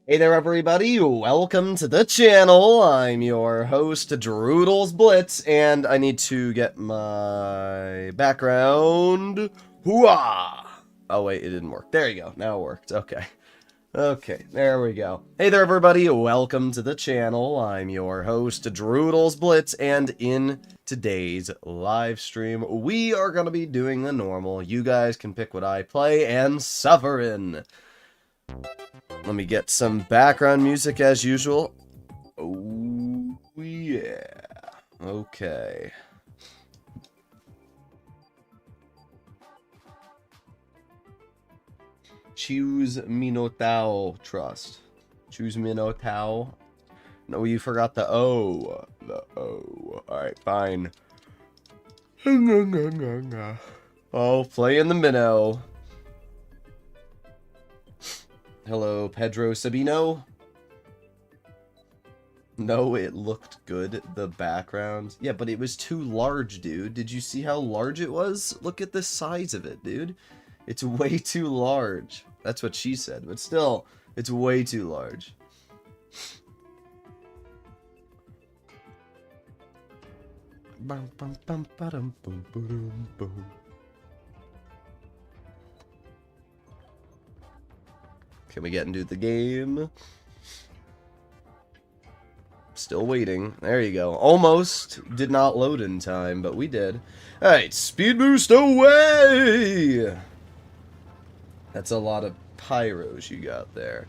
Hey there everybody, welcome to the channel. I'm your host, Droodles Blitz, and I need to get my background. Hooah! Oh wait, it didn't work. There you go, now it worked. Okay, there we go. Hey there everybody, welcome to the channel. I'm your host, Droodles Blitz, and in today's live stream, we are going to be doing the normal. You guys can pick what I play and suffer in. Let me get some background music as usual. Oh, yeah. Okay. Choose Minotauro Trust. Choose Minotauro. No, you forgot the O. The O. Alright, fine. Oh, play in the Minnow. Hello, Pedro Sabino. No, it looked good, the background. Yeah, but it was too large, dude. Did you see how large it was? Look at the size of it, dude. It's way too large. That's what she said, but still, it's way too large. Can we get into the game? Still waiting. There you go. Almost did not load in time, but we did. Alright, speed boost away! That's a lot of pyros you got there.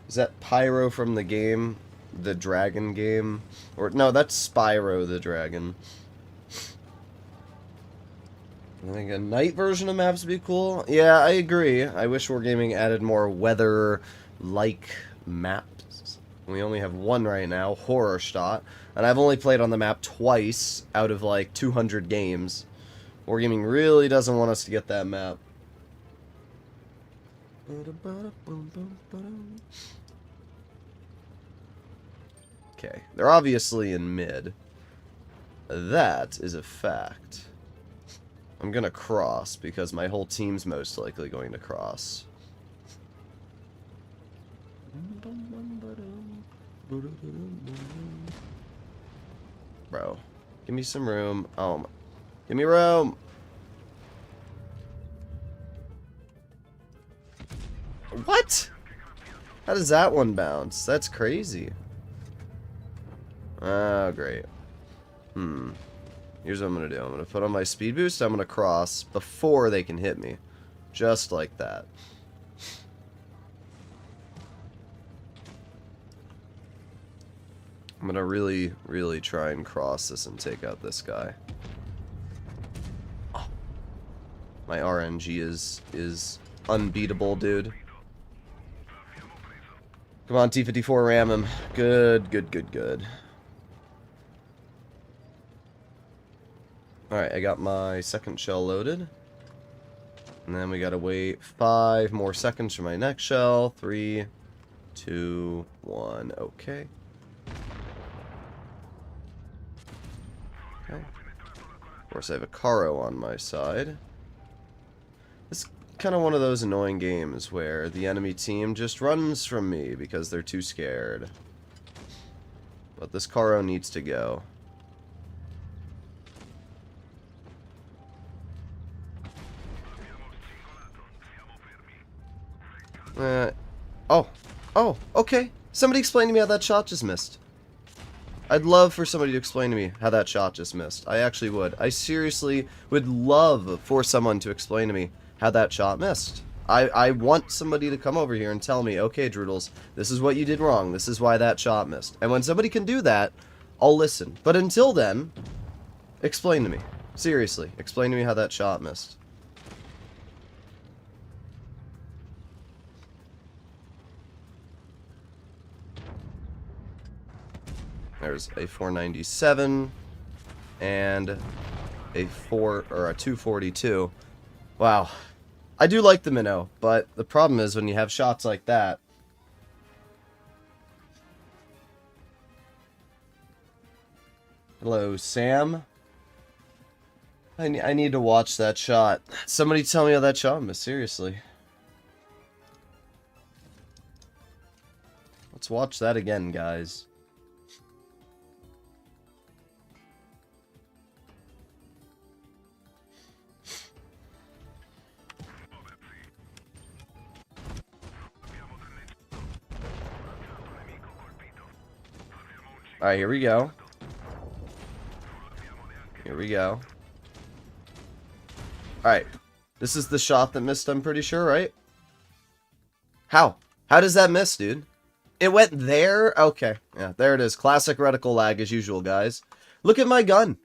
Is that Pyro from the game? The dragon game? Or no, that's Spyro the dragon. I think a night version of maps would be cool. Yeah, I agree. I wish Wargaming added more weather-like maps. We only have one right now, Horrorstadt, and I've only played on the map twice out of like 200 games. Wargaming really doesn't want us to get that map. Okay, they're obviously in mid. That is a fact. I'm gonna cross, because my whole team's most likely going to cross. Bro, give me some room. Oh, give me room! What? How does that one bounce? That's crazy. Oh, great. Here's what I'm going to do. I'm going to put on my speed boost. I'm going to cross before they can hit me. Just like that. I'm going to really, really try and cross this and take out this guy. Oh. My RNG is unbeatable, dude. Come on, T-54, ram him. Good, good, good, good. Alright, I got my second shell loaded. And then we gotta wait 5 more seconds for my next shell. 3, 2, 1. Okay. Okay. Of course, I have a Carro on my side. It's kind of one of those annoying games where the enemy team just runs from me because they're too scared. But this Carro needs to go. Oh, okay. Somebody explain to me how that shot just missed. I'd love for somebody to explain to me how that shot just missed. I actually would. I seriously would love for someone to explain to me how that shot missed. I want somebody to come over here and tell me, okay, Droodles, this is what you did wrong. This is why that shot missed. And when somebody can do that, I'll listen. But until then, explain to me. Seriously, explain to me how that shot missed. There's a 497 and a 242. Wow. I do like the Minnow, but the problem is when you have shots like that. Hello, Sam. I need to watch that shot. Somebody tell me how that shot missed, seriously. Let's watch that again, guys. Alright, here we go. Here we go. Alright. This is the shot that missed, I'm pretty sure, right? How? How does that miss, dude? It went there? Okay. Yeah, there it is. Classic reticle lag as usual, guys. Look at my gun.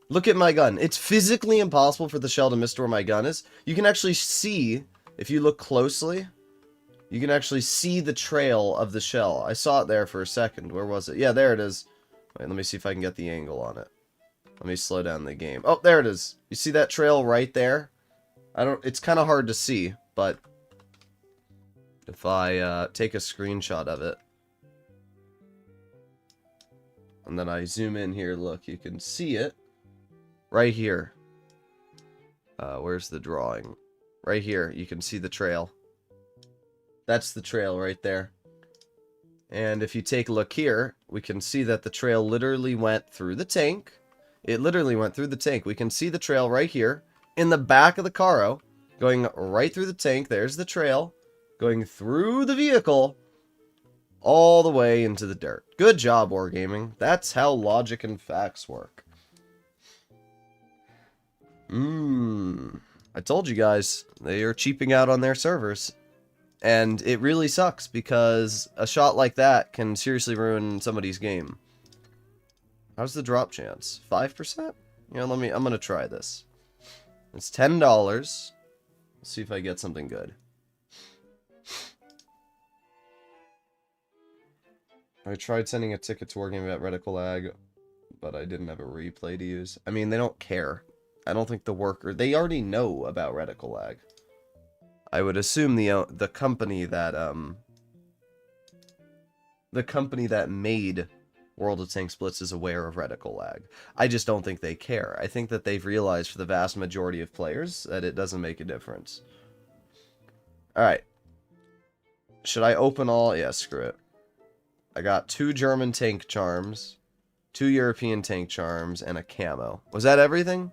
Look at my gun. It's physically impossible for the shell to miss where my gun is. You can actually see, if you look closely, you can actually see the trail of the shell. I saw it there for a second. Where was it? Yeah, there it is. Wait, let me see if I can get the angle on it. Let me slow down the game. Oh, there it is. You see that trail right there? It's kind of hard to see, but if I take a screenshot of it, and then I zoom in here, look, you can see it right here. Where's the drawing? Right here, you can see the trail. That's the trail right there. And if you take a look here, we can see that the trail literally went through the tank. It literally went through the tank. We can see the trail right here in the back of the Carro, going right through the tank. There's the trail, going through the vehicle, all the way into the dirt. Good job, Wargaming. That's how logic and facts work. I told you guys, they are cheaping out on their servers. And it really sucks, because a shot like that can seriously ruin somebody's game. How's the drop chance? 5%? You know, I'm gonna try this. It's $10. Let's see if I get something good. I tried sending a ticket to Wargaming about reticle lag, but I didn't have a replay to use. I mean, they don't care. I don't think they already know about reticle lag. I would assume the company that made World of Tanks Blitz is aware of reticle lag. I just don't think they care. I think that they've realized for the vast majority of players that it doesn't make a difference. Alright. Should I open all? Yeah, screw it. I got 2 German tank charms, 2 European tank charms, and a camo. Was that everything?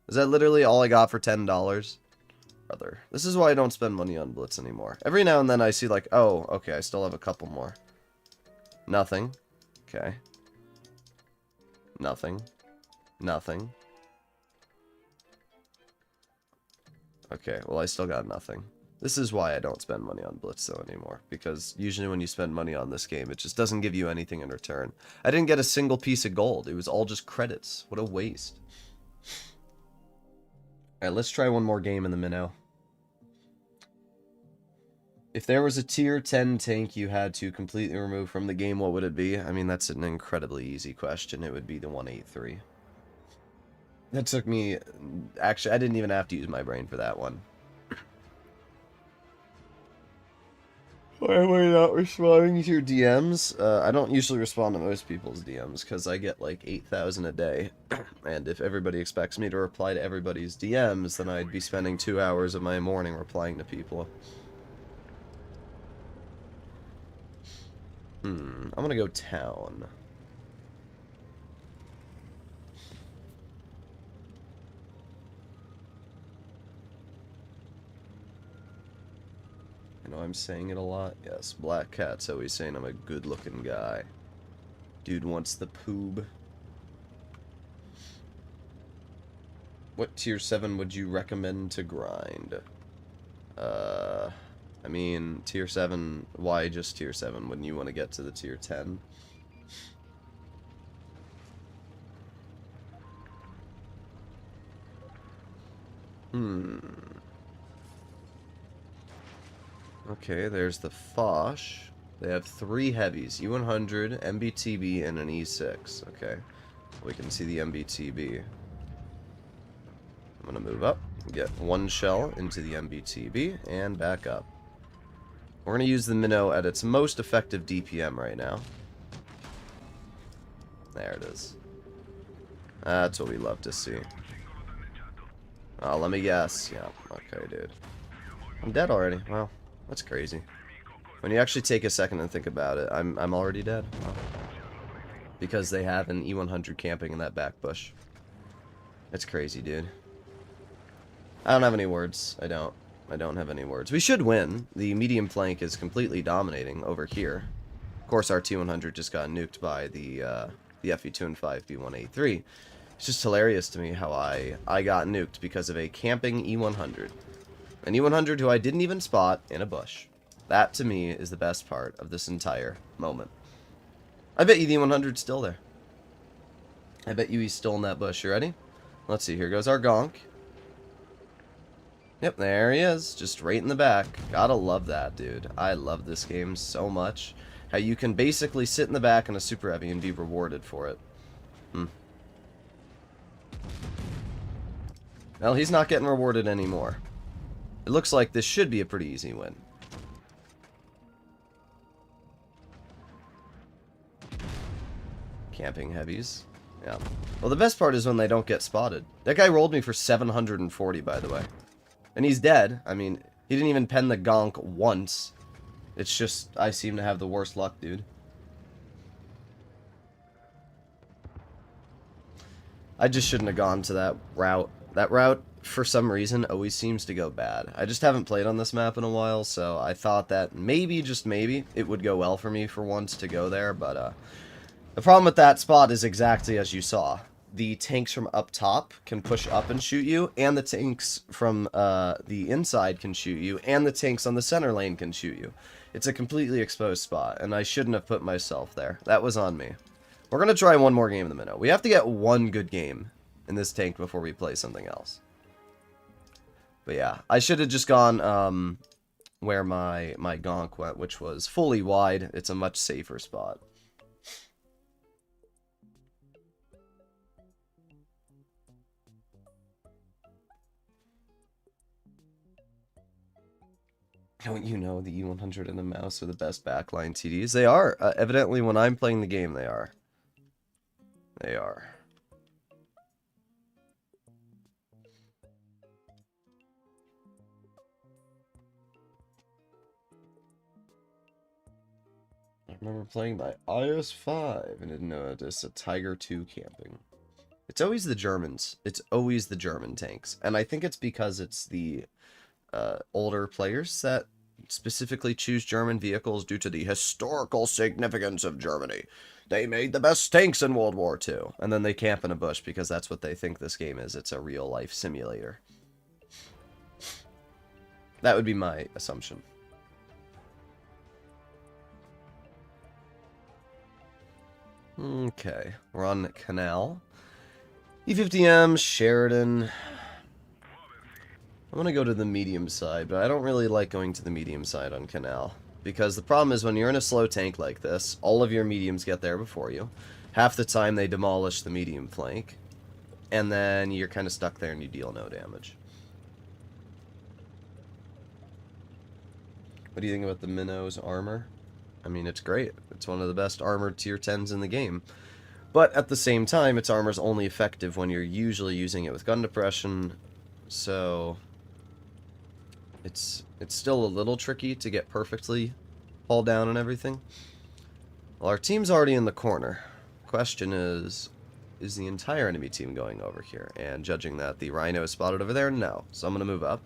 Is that literally all I got for $10? Brother. This is why I don't spend money on Blitz anymore. Every now and then I see like, oh, okay, I still have a couple more. Nothing. Okay. Nothing. Nothing. Okay, well I still got nothing. This is why I don't spend money on Blitz though anymore. Because usually when you spend money on this game, it just doesn't give you anything in return. I didn't get a single piece of gold. It was all just credits. What a waste. Alright, let's try one more game in the minnow. If there was a tier 10 tank you had to completely remove from the game, what would it be? I mean, that's an incredibly easy question. It would be the 183. That took me... Actually, I didn't even have to use my brain for that one. Why am I not responding to your DMs? I don't usually respond to most people's DMs, because I get like 8,000 a day. And if everybody expects me to reply to everybody's DMs, then I'd be spending 2 hours of my morning replying to people. I'm gonna go town. I know I'm saying it a lot. Yes, Black Cat's always saying I'm a good-looking guy. Dude wants the poob. What tier 7 would you recommend to grind? I mean, tier 7, why just tier 7? Wouldn't you want to get to the tier 10? Okay, there's the Foch. They have 3 heavies, E100, MBTB, and an E6. Okay, we can see the MBTB. I'm gonna move up, get 1 shell into the MBTB, and back up. We're gonna use the Minnow at its most effective DPM right now. There it is. That's what we love to see. Oh, let me guess. Yeah, okay, dude. I'm dead already. Wow, that's crazy. When you actually take a second and think about it, I'm already dead. Wow. Because they have an E100 camping in that back bush. It's crazy, dude. I don't have any words. I don't have any words. We should win. The medium flank is completely dominating over here. Of course, our T100 just got nuked by the FE2 B183. It's just hilarious to me how I got nuked because of a camping E100. An E100 who I didn't even spot in a bush. That, to me, is the best part of this entire moment. I bet you the E100's still there. I bet you he's still in that bush. You ready? Let's see. Here goes our gonk. Yep, there he is. Just right in the back. Gotta love that, dude. I love this game so much. How you can basically sit in the back in a super heavy and be rewarded for it. Well, he's not getting rewarded anymore. It looks like this should be a pretty easy win. Camping heavies. Yeah. Well, the best part is when they don't get spotted. That guy rolled me for 740, by the way. And he's dead. I mean, he didn't even pen the gonk once. It's just, I seem to have the worst luck, dude. I just shouldn't have gone to that route. That route, for some reason, always seems to go bad. I just haven't played on this map in a while, so I thought that maybe, just maybe, it would go well for me for once to go there, but, the problem with that spot is exactly as you saw. The tanks from up top can push up and shoot you, and the tanks from the inside can shoot you, and the tanks on the center lane can shoot you. It's a completely exposed spot, and I shouldn't have put myself there. That was on me. We're going to try one more game in the minnow. We have to get one good game in this tank before we play something else. But yeah, I should have just gone where my gonk went, which was fully wide. It's a much safer spot. Don't you know the E100 and the mouse are the best backline TDs? They are. Evidently, when I'm playing the game, they are. They are. I remember playing by IS5 and didn't know it's a Tiger 2 camping. It's always the Germans. It's always the German tanks. And I think it's because it's the older players that specifically choose German vehicles due to the historical significance of Germany. They made the best tanks in World War II. And then they camp in a bush because that's what they think this game is. It's a real-life simulator. That would be my assumption. Okay, we're on Canal. E50M, Sheridan. I want to go to the medium side, but I don't really like going to the medium side on Canal. Because the problem is when you're in a slow tank like this, all of your mediums get there before you. Half the time they demolish the medium flank. And then you're kind of stuck there and you deal no damage. What do you think about the Minnow's armor? I mean, it's great. It's one of the best armored tier 10s in the game. But at the same time, its armor's only effective when you're usually using it with gun depression. So it's still a little tricky to get perfectly hauled down and everything. Well, our team's already in the corner. Question is the entire enemy team going over here? And judging that the Rhino is spotted over there, no. So I'm going to move up.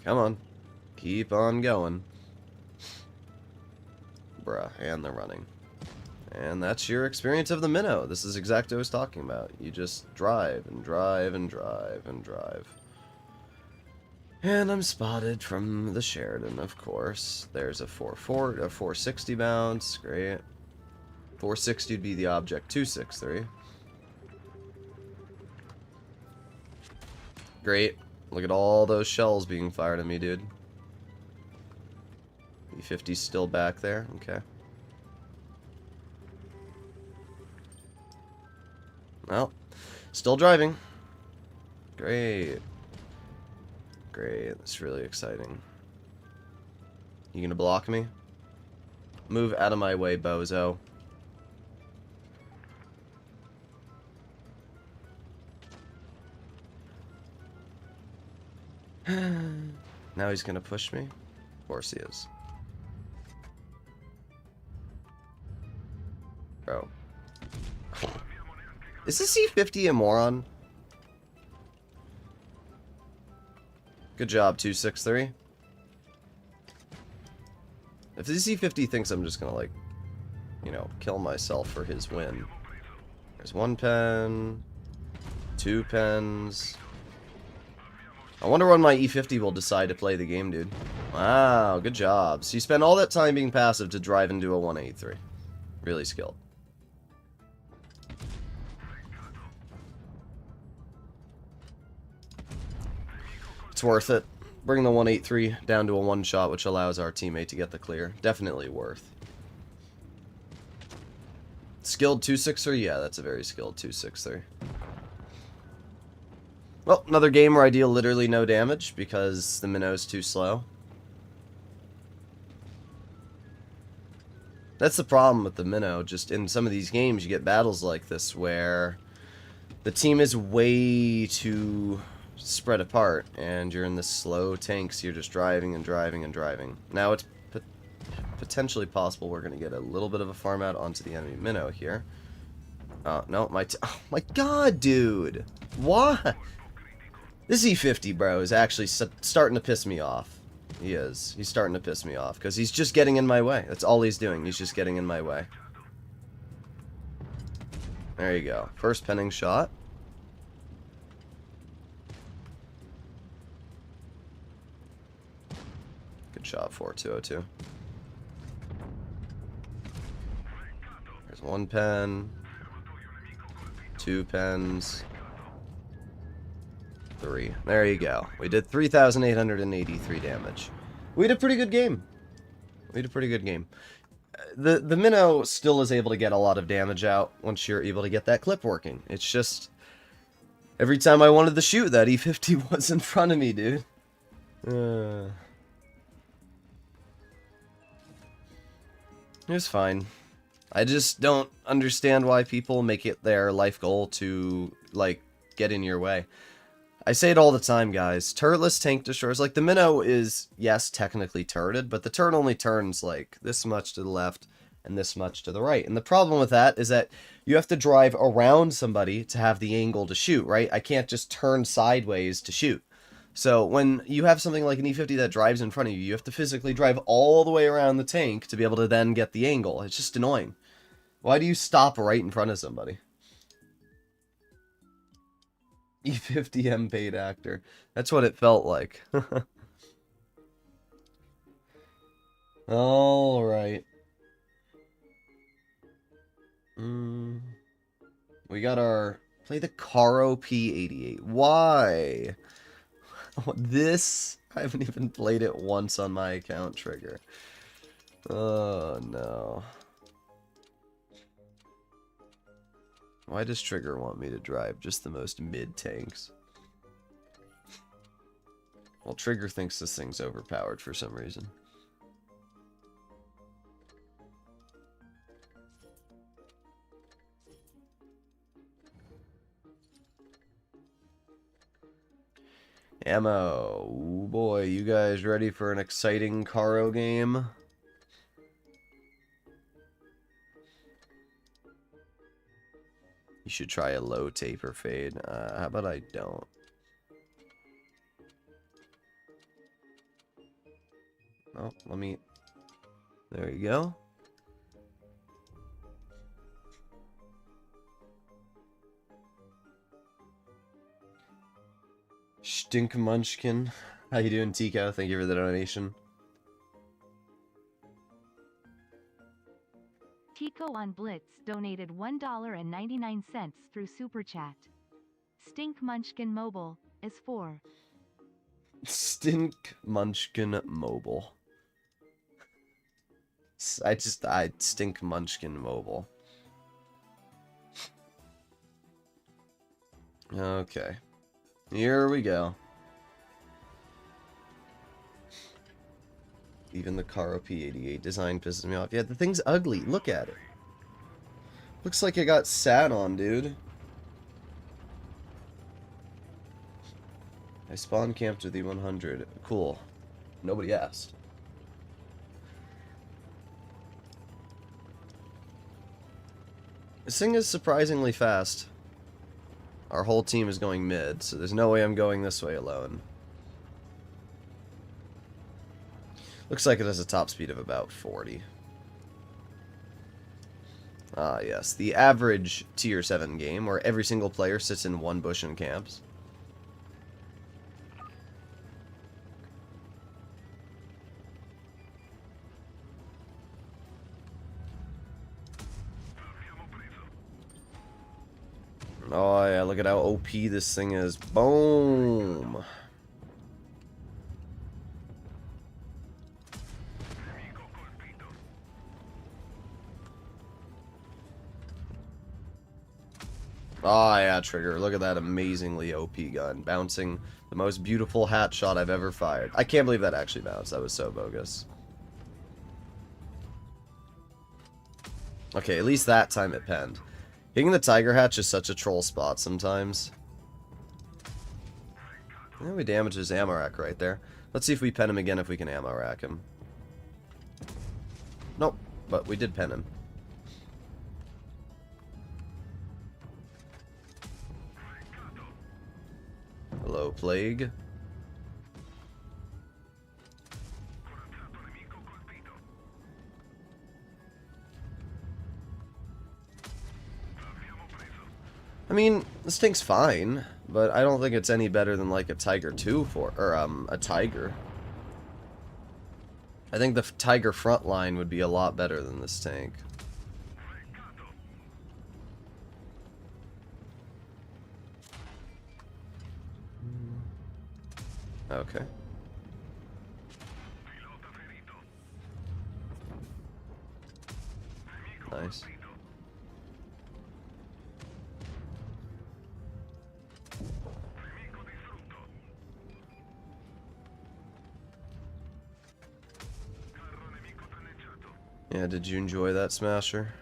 Come on. Keep on going. Bruh, and they're running. And that's your experience of the Minnow. This is exactly what I was talking about. You just drive and drive and drive and drive. And I'm spotted from the Sheridan, of course. There's a 460 bounce. Great. 460 would be the object. 263. Great. Look at all those shells being fired at me, dude. E50's still back there. Okay. Well, still driving. Great. Great. That's really exciting. You gonna block me? Move out of my way, bozo. Now he's gonna push me? Of course he is. Bro. Is this C50 a moron? Good job, 263. If the C50 thinks I'm just gonna, like, you know, kill myself for his win. There's 1 pen, 2 pens. I wonder when my E50 will decide to play the game, dude. Wow, good job. So you spend all that time being passive to drive into a 183. Really skilled. It's worth it. Bring the 183 down to a one-shot, which allows our teammate to get the clear. Definitely worth. Skilled 263? Yeah, that's a very skilled 263. Well, another game where I deal literally no damage because the Minnow's too slow. That's the problem with the Minnow. Just in some of these games, you get battles like this where the team is way too spread apart, and you're in this slow tank, so you're just driving and driving and driving. Now it's potentially possible we're going to get a little bit of a farm out onto the enemy Minnow here. Oh, no, oh my god, dude! What? This E50, bro, is actually starting to piss me off. He is. He's starting to piss me off, because he's just getting in my way. That's all he's doing. He's just getting in my way. There you go. First penning shot. Good shot, 4202. There's 1 pen. 2 pens. 3. There you go. We did 3,883 damage. We had a pretty good game. We had a pretty good game. The Minnow still is able to get a lot of damage out once you're able to get that clip working. It's just every time I wanted to shoot, that E50 was in front of me, dude. It was fine. I just don't understand why people make it their life goal to, like, get in your way. I say it all the time, guys. Turretless tank destroyers, like, the Minnow is, yes, technically turreted, but the turret only turns, like, this much to the left and this much to the right. And the problem with that is that you have to drive around somebody to have the angle to shoot, right? I can't just turn sideways to shoot. So when you have something like an E50 that drives in front of you, you have to physically drive all the way around the tank to be able to then get the angle. It's just annoying. Why do you stop right in front of somebody? E50M paid actor. That's what it felt like. Alright. We got our... Play the Carro P.88. Why? This? I haven't even played it once on my account, Trigger. Oh, no. Why does Trigger want me to drive just the most mid-tanks? Well, Trigger thinks this thing's overpowered for some reason. Ammo. Ooh, boy, you guys ready for an exciting Carro game? You should try a low taper fade. How about I don't? Oh, let me... There you go. Stink Munchkin. How you doing, Tico? Thank you for the donation. Tico on Blitz donated $1.99 through Super Chat. Stink Munchkin Mobile is for Stink Munchkin Mobile. I Stink Munchkin Mobile. Okay. Here we go. Even the Carro P.88 design pisses me off. Yeah, the thing's ugly. Look at it. Looks like it got sat on, dude. I spawn camped with the 100. Cool. Nobody asked. This thing is surprisingly fast. Our whole team is going mid, so there's no way I'm going this way alone. Looks like it has a top speed of about 40. Ah, yes. The average tier 7 game, where every single player sits in one bush and camps. Oh, yeah, look at how OP this thing is. Boom! Oh, yeah, Trigger. Look at that amazingly OP gun. Bouncing the most beautiful hat shot I've ever fired. I can't believe that actually bounced. That was so bogus. Okay, at least that time it penned. Hitting the Tiger Hatch is such a troll spot sometimes. Yeah, we damaged his ammo rack right there. Let's see if we pen him again if we can ammo rack him. Nope, but we did pen him. Hello, Plague. I mean, this tank's fine, but I don't think it's any better than like a Tiger 2 or a Tiger. I think the Tiger frontline would be a lot better than this tank. Okay. Nice. Yeah, did you enjoy that, Smasher?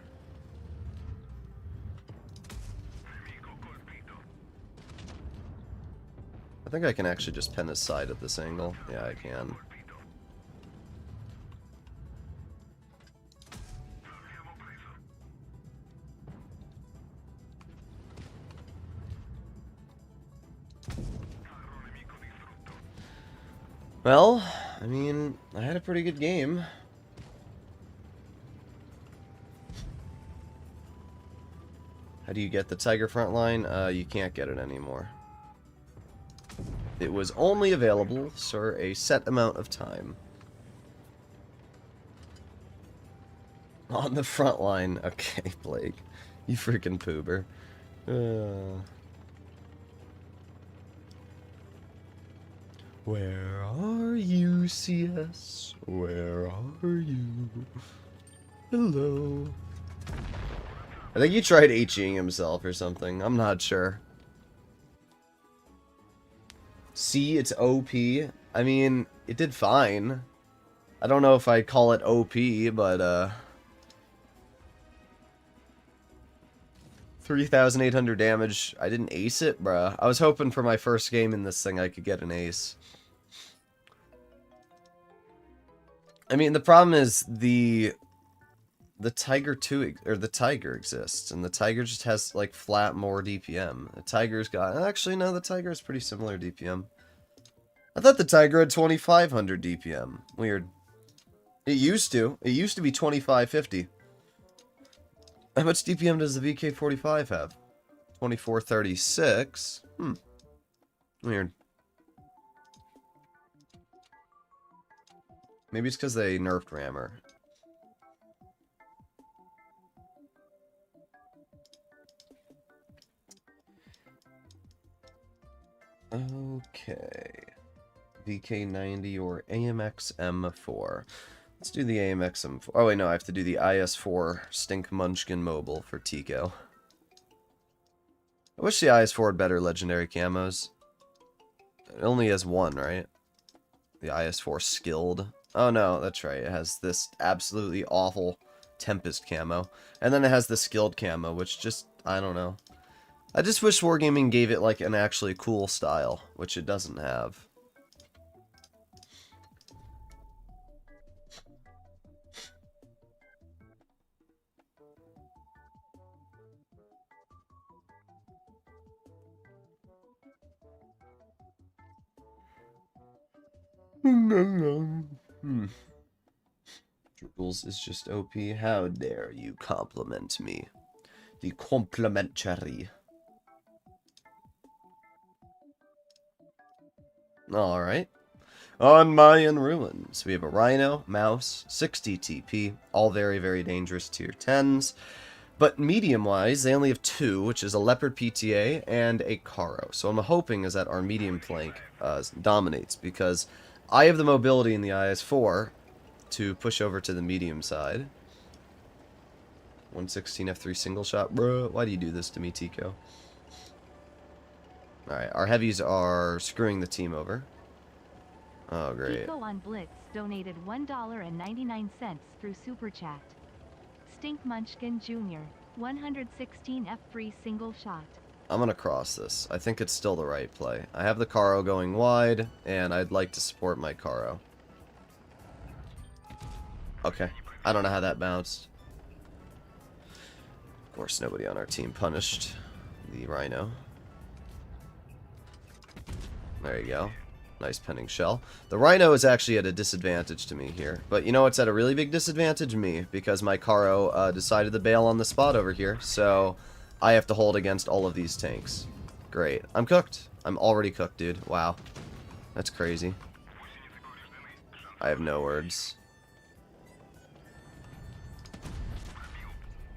I think I can actually just pen his side at this angle. Yeah, I can. Well, I mean, I had a pretty good game. How do you get the Tiger frontline? You can't get it anymore. It was only available for a set amount of time. On the front line. Okay, Blake. You freaking poober. Where are you, CS? Where are you? Hello. I think he tried HEing himself or something. I'm not sure. See, it's OP. I mean, it did fine. I don't know if I'd call it OP, but 3,800 damage. I didn't ace it, bruh. I was hoping for my first game in this thing I could get an ace. I mean, the problem is the Tiger 2, or the Tiger exists, and the Tiger just has, like, flat more DPM. The Tiger's got, actually, no, the Tiger is pretty similar DPM. I thought the Tiger had 2,500 DPM. Weird. It used to. It used to be 2,550. How much DPM does the VK45 have? 2436. Weird. Maybe it's because they nerfed Rammer. Okay. VK90 or AMX M4. Let's do the AMX M4. Oh wait, no, I have to do the IS4 Stink Munchkin Mobile for Tico. I wish the IS4 had better legendary camos. It only has one, right? The IS4 Skilled. Oh no, that's right. It has this absolutely awful Tempest camo. And then it has the Skilled camo, which just, I don't know. I just wish Wargaming gave it, like, an actually cool style, which it doesn't have. Droodles is just OP. How dare you compliment me? The complimentary. Alright. On Mayan Ruins, we have a Rhino, Mouse, 60 TP, all very, very dangerous tier 10s. But medium-wise, they only have two, which is a Leopard PTA and a Carro. So I'm hoping is that our medium flank dominates, because I have the mobility in the IS-4 to push over to the medium side. 116 F3 single shot. Bruh, why do you do this to me, Tico? Alright, our heavies are screwing the team over. Oh, great. Tico on Blitz donated $1.99 through Super Chat. Stink Munchkin Jr., 116 F3 single shot. I'm gonna cross this. I think it's still the right play. I have the Carro going wide, and I'd like to support my Carro. Okay. I don't know how that bounced. Of course, nobody on our team punished the Rhino. There you go. Nice penning shell. The Rhino is actually at a disadvantage to me here. But you know what's at a really big disadvantage? Me. Because my Carro decided to bail on the spot over here. So I have to hold against all of these tanks. Great. I'm cooked. I'm already cooked, dude. Wow. That's crazy. I have no words.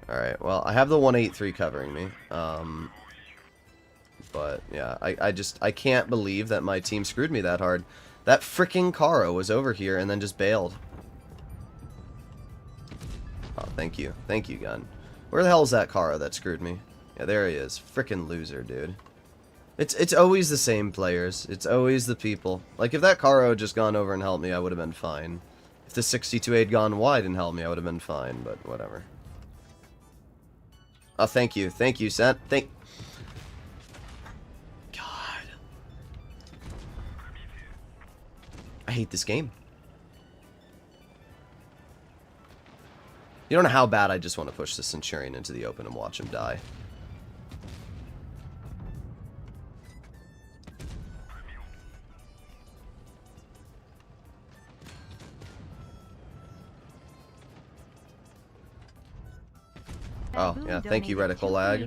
Alright, well, I have the 183 covering me. But, yeah, I can't believe that my team screwed me that hard. That freaking Carro was over here and then just bailed. Oh, thank you. Thank you, gun. Where the hell is that Carro that screwed me? Yeah, there he is. Frickin' loser, dude. It's always the same players. It's always the people. Like, if that Carro had just gone over and helped me, I would have been fine. If the 62 had gone wide and helped me, I would have been fine, but whatever. Oh, thank you. Thank you, Sent. God. I hate this game. You don't know how bad I just want to push the Centurion into the open and watch him die. Oh, yeah, thank you, Reticle Lag.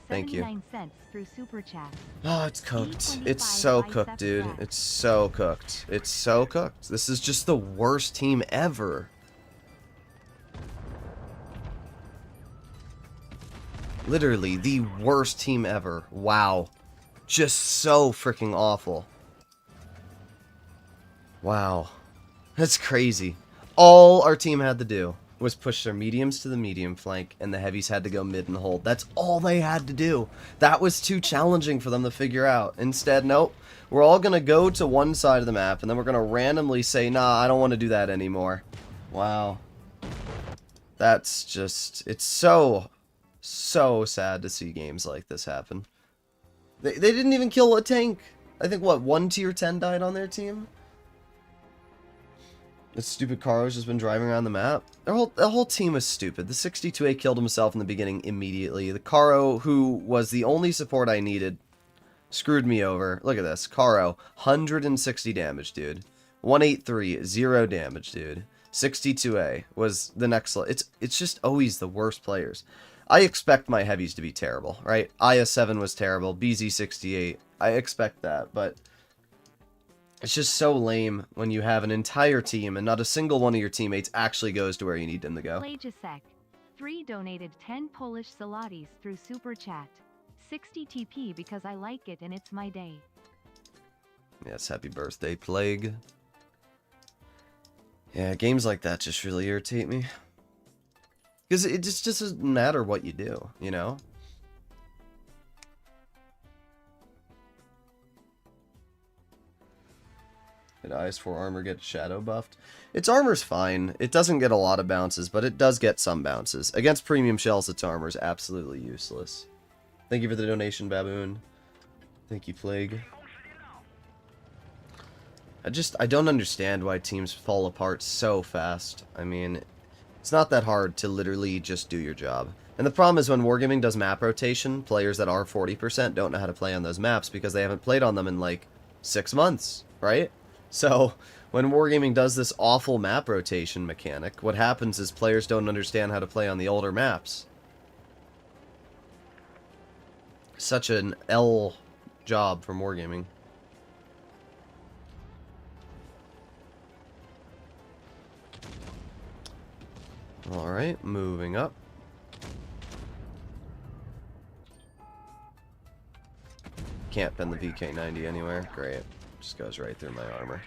Thank you. Through Super Chat. Oh, it's cooked. It's so cooked, dude. It's so cooked. It's so cooked. This is just the worst team ever. Literally, the worst team ever. Wow. Just so freaking awful. Wow. That's crazy. All our team had to do was push their mediums to the medium flank, and the heavies had to go mid and hold. That's all they had to do. That was too challenging for them to figure out. Instead, nope. We're all going to go to one side of the map, and then we're going to randomly say, nah, I don't want to do that anymore. Wow. That's just... It's so sad to see games like this happen. They didn't even kill a tank. I think, what, 1 tier 10 died on their team? This stupid Carro's just been driving around the map. The whole team was stupid. The 62A killed himself in the beginning immediately. The Carro, who was the only support I needed, screwed me over. Look at this. Carro, 160 damage, dude. 183, 0 damage, dude. 62A was the next... It's just always the worst players. I expect my heavies to be terrible, right? IS-7 was terrible. BZ-68. I expect that, but... It's just so lame when you have an entire team and not a single one of your teammates actually goes to where you need them to go. Ch&acirc, 3 donated 10 Polish zlotys through Super Chat. 60 TP because I like it and it's my day. Yes, happy birthday, Plague. Yeah, games like that just really irritate me. Because it just doesn't matter what you do, you know? Did IS-4 armor get shadow buffed? Its armor's fine. It doesn't get a lot of bounces, but it does get some bounces. Against premium shells, its armor is absolutely useless. Thank you for the donation, Baboon. Thank you, Plague. I don't understand why teams fall apart so fast. I mean, it's not that hard to literally just do your job. And the problem is when Wargaming does map rotation, players that are 40% don't know how to play on those maps because they haven't played on them in like 6 months, right? So, when Wargaming does this awful map rotation mechanic, what happens is players don't understand how to play on the older maps. Such an L job from Wargaming. Alright, moving up. Can't bend the VK90 anywhere. Great. Just goes right through my armor.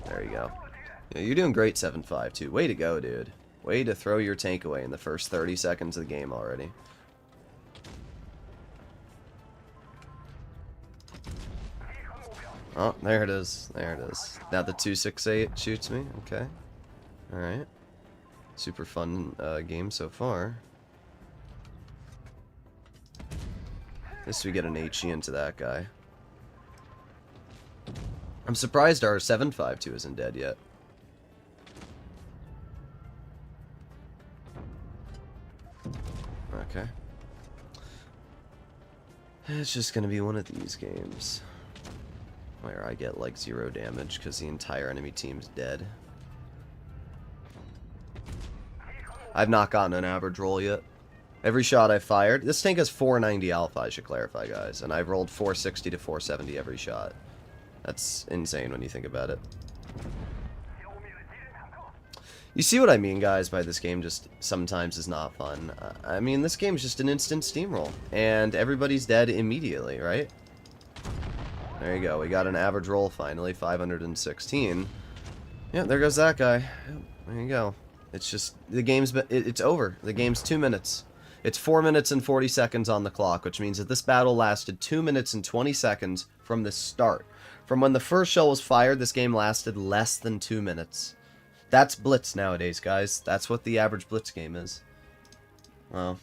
There you go. Yeah, you're doing great, 7.5 too. Way to go, dude. Way to throw your tank away in the first 30 seconds of the game already. Oh, there it is. There it is. Now the 268 shoots me. Okay. Alright. Super fun game so far. At least we get an HE into that guy. I'm surprised our 7.52 isn't dead yet. Okay. It's just gonna be one of these games where I get like 0 damage because the entire enemy team's dead. I've not gotten an average roll yet. Every shot I fired, this tank has 490 alpha, I should clarify, guys, and I've rolled 460 to 470 every shot. That's insane when you think about it. You see what I mean, guys, by this game just sometimes is not fun. I mean, this game's just an instant steamroll, and everybody's dead immediately, right? There you go, we got an average roll finally, 516. Yeah, there goes that guy. There you go. It's just, the game's, it's over. The game's 2 minutes. It's 4 minutes and 40 seconds on the clock, which means that this battle lasted 2 minutes and 20 seconds from the start. From when the first shell was fired, this game lasted less than 2 minutes. That's Blitz nowadays, guys. That's what the average Blitz game is. Well.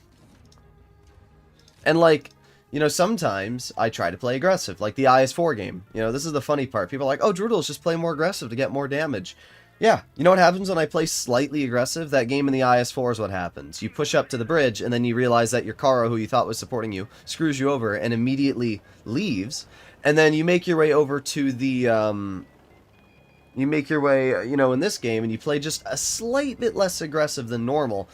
And like, you know, sometimes I try to play aggressive, like the IS-4 game. You know, this is the funny part. People are like, oh, Droodles, just play more aggressive to get more damage. Yeah, you know what happens when I play slightly aggressive? That game in the IS-4 is what happens. You push up to the bridge, and then you realize that your Carro, who you thought was supporting you, screws you over and immediately leaves. And then you make your way over to the, you make your way, you know, in this game, and you play just a slight bit less aggressive than normal.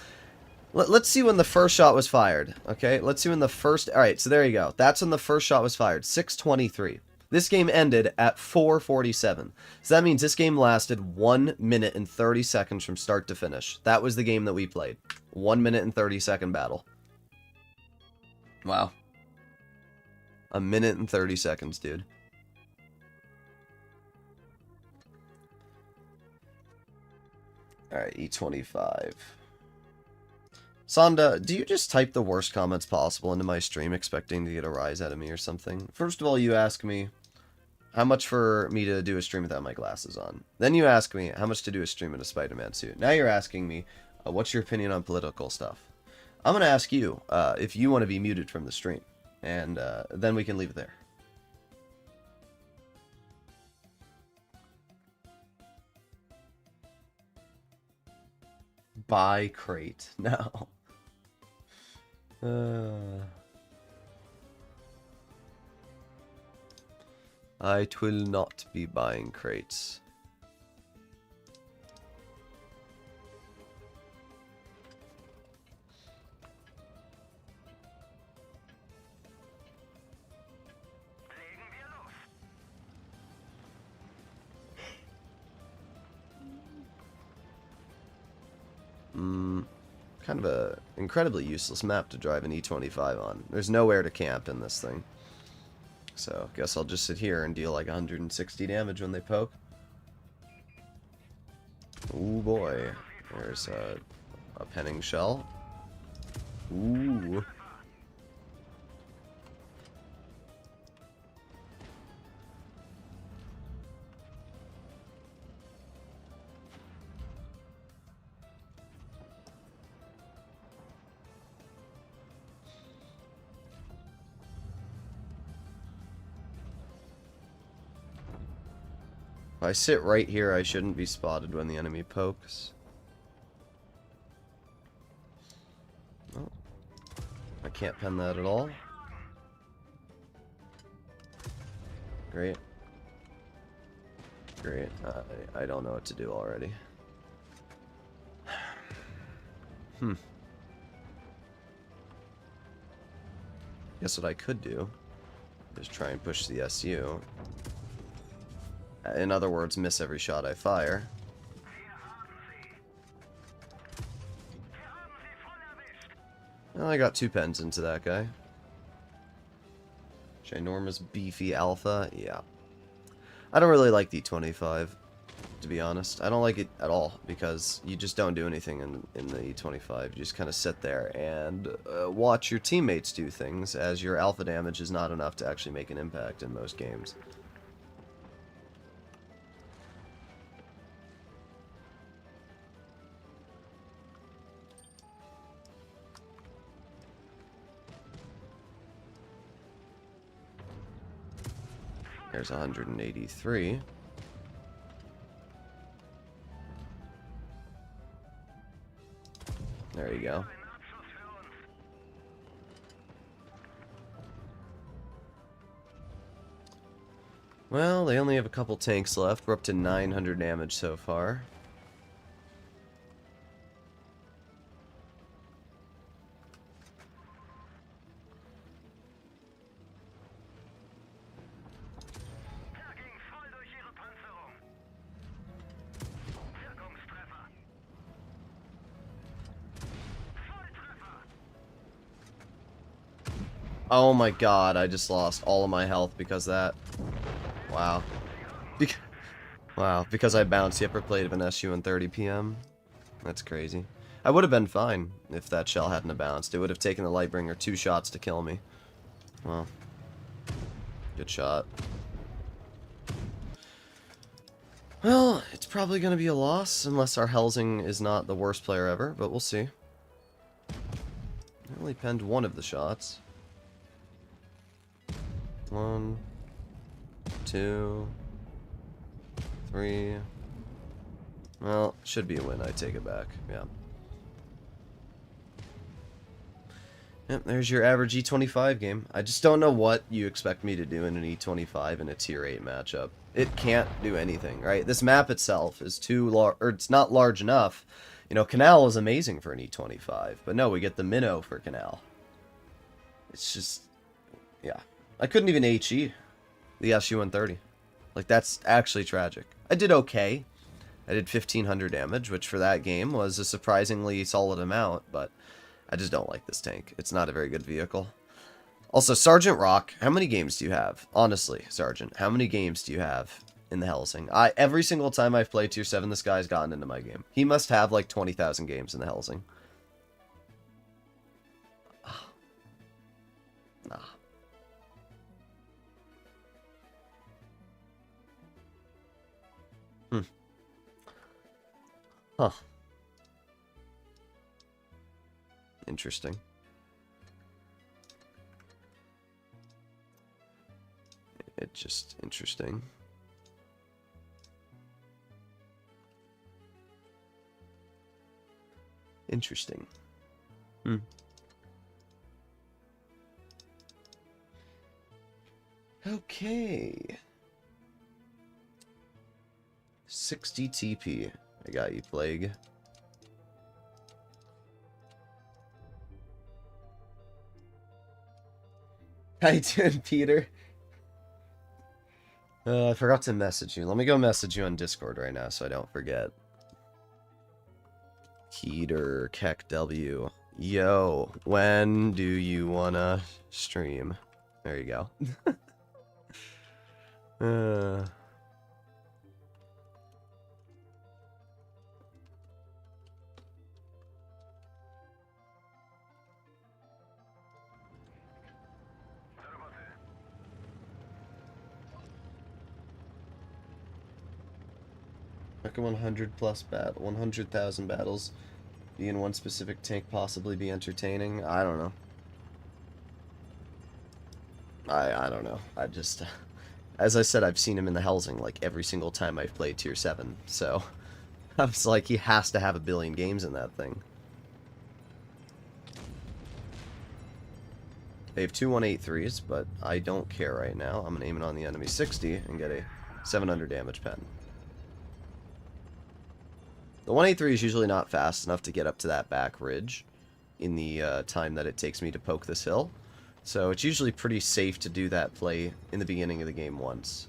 Let's see when the first shot was fired, okay? Let's see when the first... Alright, so there you go. That's when the first shot was fired, 6:23. This game ended at 4:47. So that means this game lasted 1 minute and 30 seconds from start to finish. That was the game that we played. 1 minute and 30 second battle. Wow. 1 minute and 30 seconds, dude. Alright, E25. Sonda, do you just type the worst comments possible into my stream expecting to get a rise out of me or something? First of all, you ask me how much for me to do a stream without my glasses on. Then you ask me how much to do a stream in a Spider-Man suit. Now you're asking me, what's your opinion on political stuff? I'm going to ask you if you want to be muted from the stream. And then we can leave it there. Buy crate. No. I will not be buying crates. Kind of a incredibly useless map to drive an E25 on. There's nowhere to camp in this thing. So, guess I'll just sit here and deal like 160 damage when they poke. Ooh boy. There's a penning shell. Ooh. If I sit right here, I shouldn't be spotted when the enemy pokes. Oh, I can't pen that at all. Great. Great. I don't know what to do already. Guess what I could do is try and push the SU. In other words, miss every shot I fire. Well, I got 2 pens into that guy. Ginormous beefy alpha, yeah. I don't really like the 25, to be honest. I don't like it at all, because you just don't do anything in the E25. You just kind of sit there and watch your teammates do things, as your alpha damage is not enough to actually make an impact in most games. There's 183. There you go. Well, they only have a couple tanks left. We're up to 900 damage so far. Oh my god, I just lost all of my health because of that. Wow. Wow, because I bounced the upper plate of an SU in 30 PM. That's crazy. I would have been fine if that shell hadn't have bounced. It would have taken the Lightbringer 2 shots to kill me. Well, good shot. Well, it's probably going to be a loss unless our Helsing is not the worst player ever, but we'll see. I only penned one of the shots. 1, 2, 3. Well, should be a win. I take it back. Yeah. Yep, there's your average E25 game. I just don't know what you expect me to do in an E25 in a tier 8 matchup. It can't do anything, right? This map itself is too large, or it's not large enough. You know, Canal is amazing for an E25, but no, we get the Minnow for Canal. It's just, yeah. I couldn't even HE the SU-130. Like, that's actually tragic. I did okay. I did 1,500 damage, which for that game was a surprisingly solid amount, but I just don't like this tank. It's not a very good vehicle. Also, Sergeant Rock, how many games do you have? Honestly, Sergeant, how many games do you have in the Helsing? Every single time I've played Tier 7, this guy's gotten into my game. He must have like 20,000 games in the Helsing. Nah. Huh. Interesting. It's just interesting. Interesting. Okay. 60 TP. I got you, Plague. How you doing, Peter? I forgot to message you. Let me go message you on Discord right now so I don't forget. Keter, Keck W. Yo, when do you wanna stream? There you go. How can 100,000 battles be in one specific tank possibly be entertaining? I don't know. I don't know. As I said, I've seen him in the Helsing like every single time I've played Tier 7, so I was like, he has to have a billion games in that thing. They have two 183s, but I don't care right now. I'm going to aim it on the enemy 60 and get a 700 damage pen. The 183 is usually not fast enough to get up to that back ridge in the time that it takes me to poke this hill. So it's usually pretty safe to do that play in the beginning of the game once.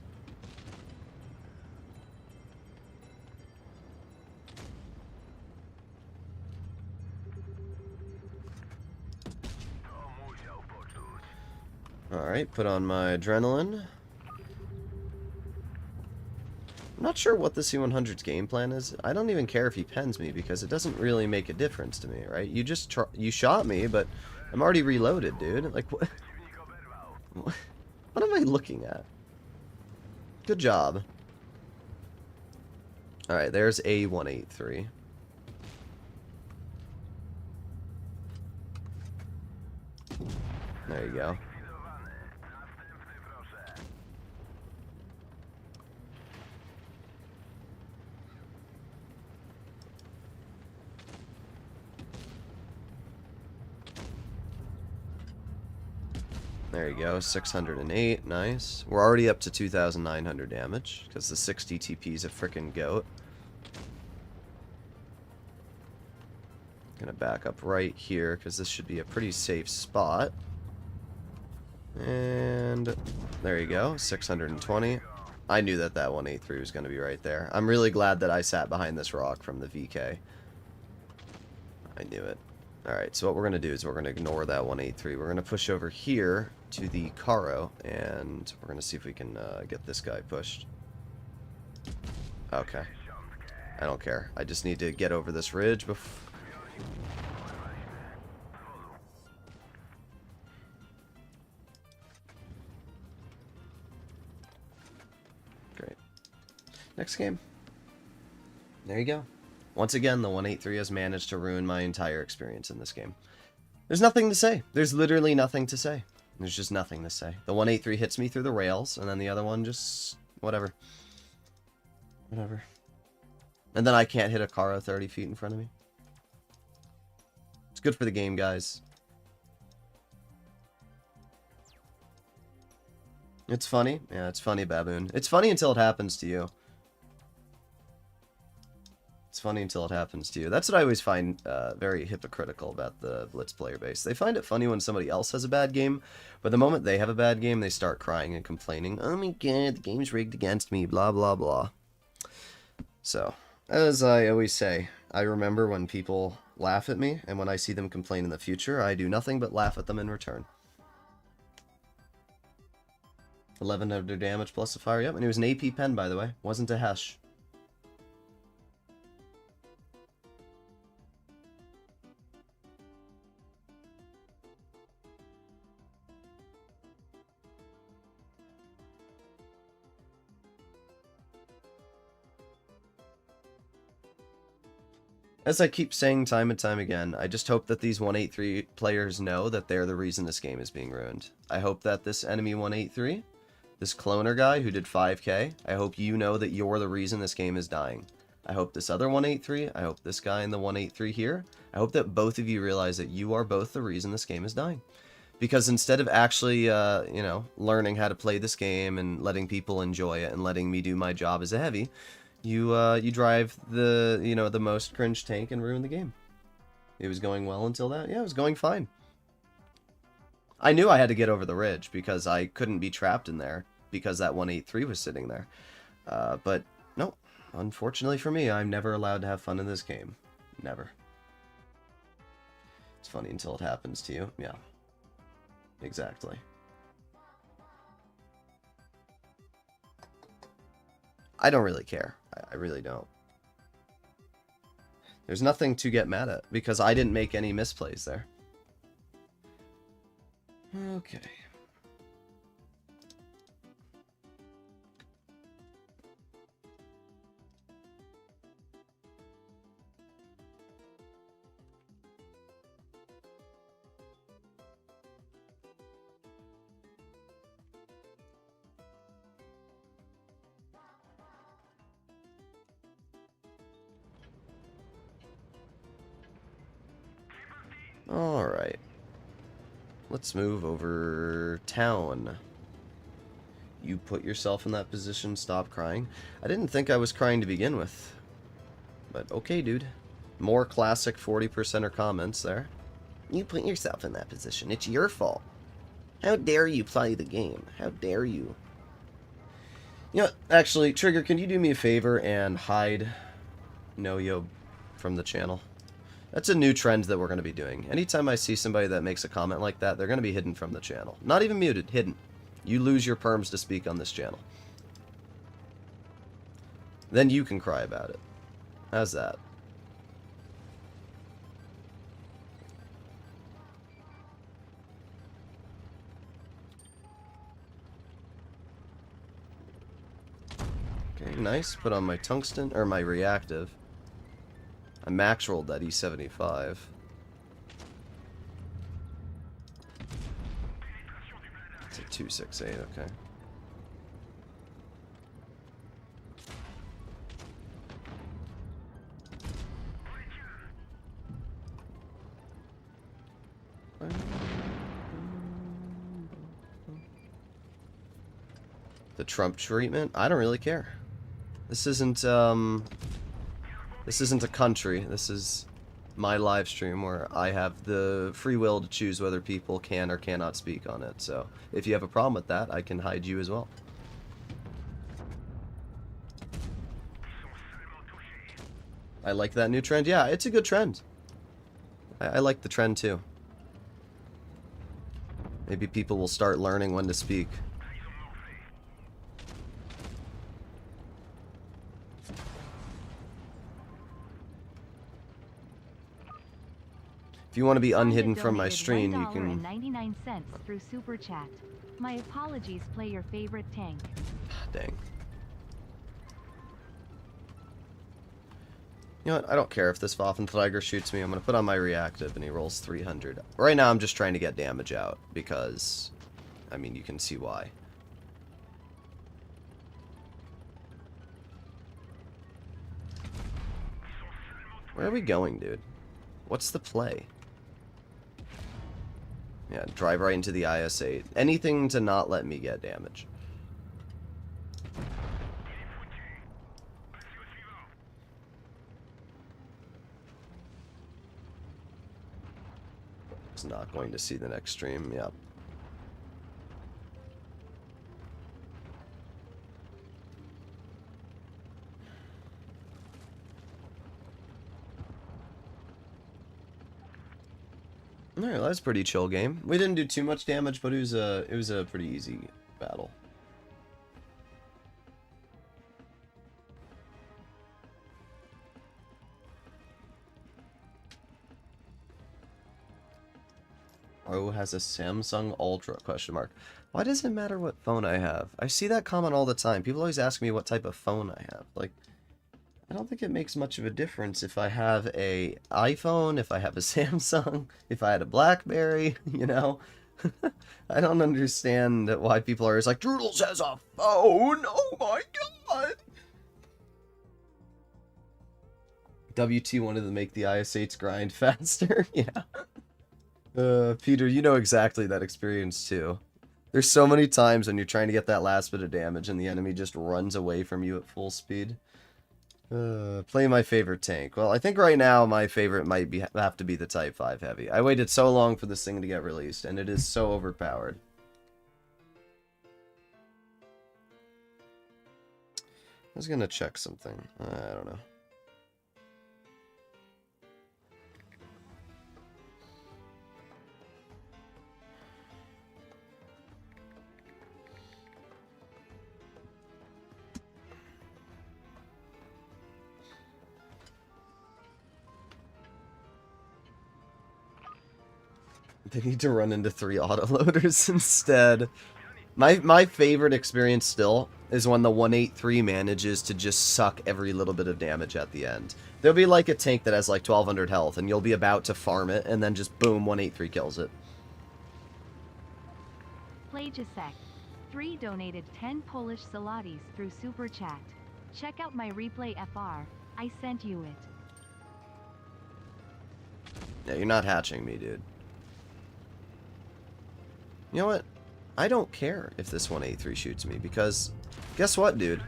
Alright, put on my adrenaline. I'm not sure what the C-100's game plan is. I don't even care if he pens me because it doesn't really make a difference to me, right? You just you shot me, but I'm already reloaded, dude. Like, what? What am I looking at? Good job. Alright, there's a 183. There you go. There you go, 608, nice. We're already up to 2,900 damage, because the 60 TP's a frickin' goat. Gonna back up right here, because this should be a pretty safe spot. And there you go, 620. I knew that that 183 was gonna be right there. I'm really glad that I sat behind this rock from the VK. I knew it. Alright, so what we're going to do is we're going to ignore that 183. We're going to push over here to the Carro, and we're going to see if we can get this guy pushed. Okay. I don't care. I just need to get over this ridge before... Great. Next game. There you go. Once again, the 183 has managed to ruin my entire experience in this game. There's nothing to say. There's literally nothing to say. There's just nothing to say. The 183 hits me through the rails, and then the other one just... whatever. Whatever. And then I can't hit a Carro 30 feet in front of me. It's good for the game, guys. It's funny. Yeah, it's funny, Baboon. It's funny until it happens to you. It's funny until it happens to you. That's what I always find very hypocritical about the Blitz player base. They find it funny when somebody else has a bad game, but the moment they have a bad game, they start crying and complaining. Oh my god, the game's rigged against me, blah, blah, blah. So, as I always say, I remember when people laugh at me, and when I see them complain in the future, I do nothing but laugh at them in return. 1100 damage plus a fire, yep, and it was an AP pen, by the way. Wasn't a Hesh. As I keep saying time and time again, I just hope that these 183 players know that they're the reason this game is being ruined. I hope that this enemy 183, this cloner guy who did 5k, I hope you know that you're the reason this game is dying. I hope this other 183, I hope this guy in the 183 here, I hope that both of you realize that you are both the reason this game is dying. Because instead of actually, you know, learning how to play this game and letting people enjoy it and letting me do my job as a heavy, you drive the, you know, the most cringe tank and ruin the game. It was going well until that. Yeah, it was going fine. I knew I had to get over the ridge because I couldn't be trapped in there because that 183 was sitting there. But no, unfortunately for me, I'm never allowed to have fun in this game. Never. It's funny until it happens to you. Yeah. Exactly. I don't really care. I really don't. There's nothing to get mad at because I didn't make any misplays there. Okay. Alright. Let's move over town. You put yourself in that position, stop crying. I didn't think I was crying to begin with. But okay, dude. More classic 40%er comments there. You put yourself in that position. It's your fault. How dare you play the game? How dare you? You know what? Actually, Trigger, can you do me a favor and hide No-Yo from the channel? That's a new trend that we're going to be doing. Anytime I see somebody that makes a comment like that, they're going to be hidden from the channel. Not even muted, hidden. You lose your perms to speak on this channel. Then you can cry about it. How's that? Okay, nice. Put on my tungsten, or my reactive. I max rolled that E75. It's a 268, okay. The Trump treatment? I don't really care. This isn't a country. This is my live stream where I have the free will to choose whether people can or cannot speak on it. So if you have a problem with that, I can hide you as well. I like that new trend. Yeah, it's a good trend. I like the trend too. Maybe people will start learning when to speak. If you want to be unhidden from my stream, you can... 99 cents through Super Chat. My apologies, play your favorite tank. Dang. You know what? I don't care if this Waffensteiger shoots me. I'm going to put on my reactive and he rolls 300. Right now I'm just trying to get damage out because, I mean, you can see why. Where are we going, dude? What's the play? Yeah, drive right into the IS-8. Anything to not let me get damage. It's not going to see the next stream, yep. Alright, well, that's a pretty chill game. We didn't do too much damage, but it was a pretty easy battle. Oh, has a Samsung Ultra, question mark. Why does it matter what phone I have? I see that comment all the time. People always ask me what type of phone I have. Like, I don't think it makes much of a difference if I have a iPhone, if I have a Samsung, if I had a BlackBerry, you know? I don't understand why people are always like, Droodles has a phone! Oh my god! WT wanted to make the IS-8s grind faster, yeah. Peter, you know exactly that experience too. There's so many times when you're trying to get that last bit of damage and the enemy just runs away from you at full speed. Play my favorite tank. Well, I think right now my favorite might have to be the Type 5 Heavy. I waited so long for this thing to get released, and it is so overpowered. I was gonna check something. I don't know. They need to run into 3 autoloaders instead. My favorite experience still is when the 183 manages to just suck every little bit of damage at the end. There'll be like a tank that has like 1200 health and you'll be about to farm it and then just boom, 183 kills it. Ch&acirc. 3 donated 10 Polish zlotys through Super Chat. Check out my replay FR. I sent you it. Yeah, you're not hatching me, dude. You know what? I don't care if this 183 shoots me, because guess what, dude?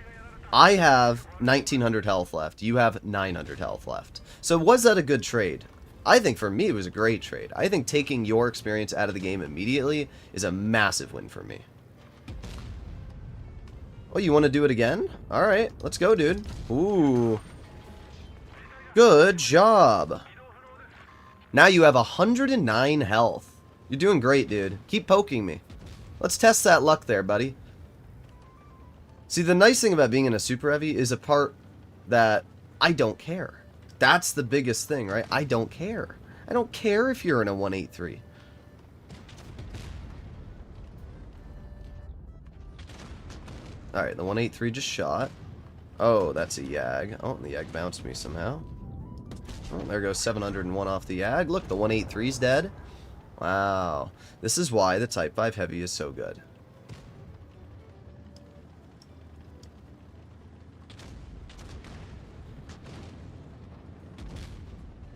I have 1900 health left. You have 900 health left. So was that a good trade? I think for me it was a great trade. I think taking your experience out of the game immediately is a massive win for me. Oh, you want to do it again? Alright, let's go, dude. Ooh. Good job. Now you have 109 health. You're doing great, dude. Keep poking me. Let's test that luck there, buddy. See, the nice thing about being in a super heavy is a part that I don't care. That's the biggest thing, right? I don't care. I don't care if you're in a 183. Alright, the 183 just shot. Oh, that's a Yag. Oh, and the Yag bounced me somehow. Oh, there goes 701 off the Yag. Look, the 183's dead. Wow. This is why the Type 5 Heavy is so good.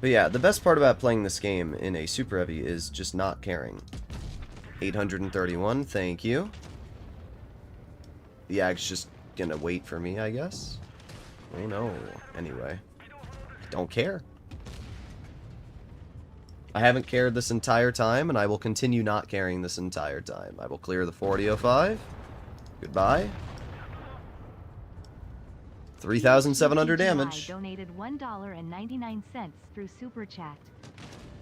But yeah, the best part about playing this game in a Super Heavy is just not caring. 831, thank you. The Yag's just gonna wait for me, I guess. Oh no. Anyway. I don't care. I haven't cared this entire time, and I will continue not caring this entire time. I will clear the 4005. Goodbye. 3,700 damage. Donated $1.99 through Super Chat.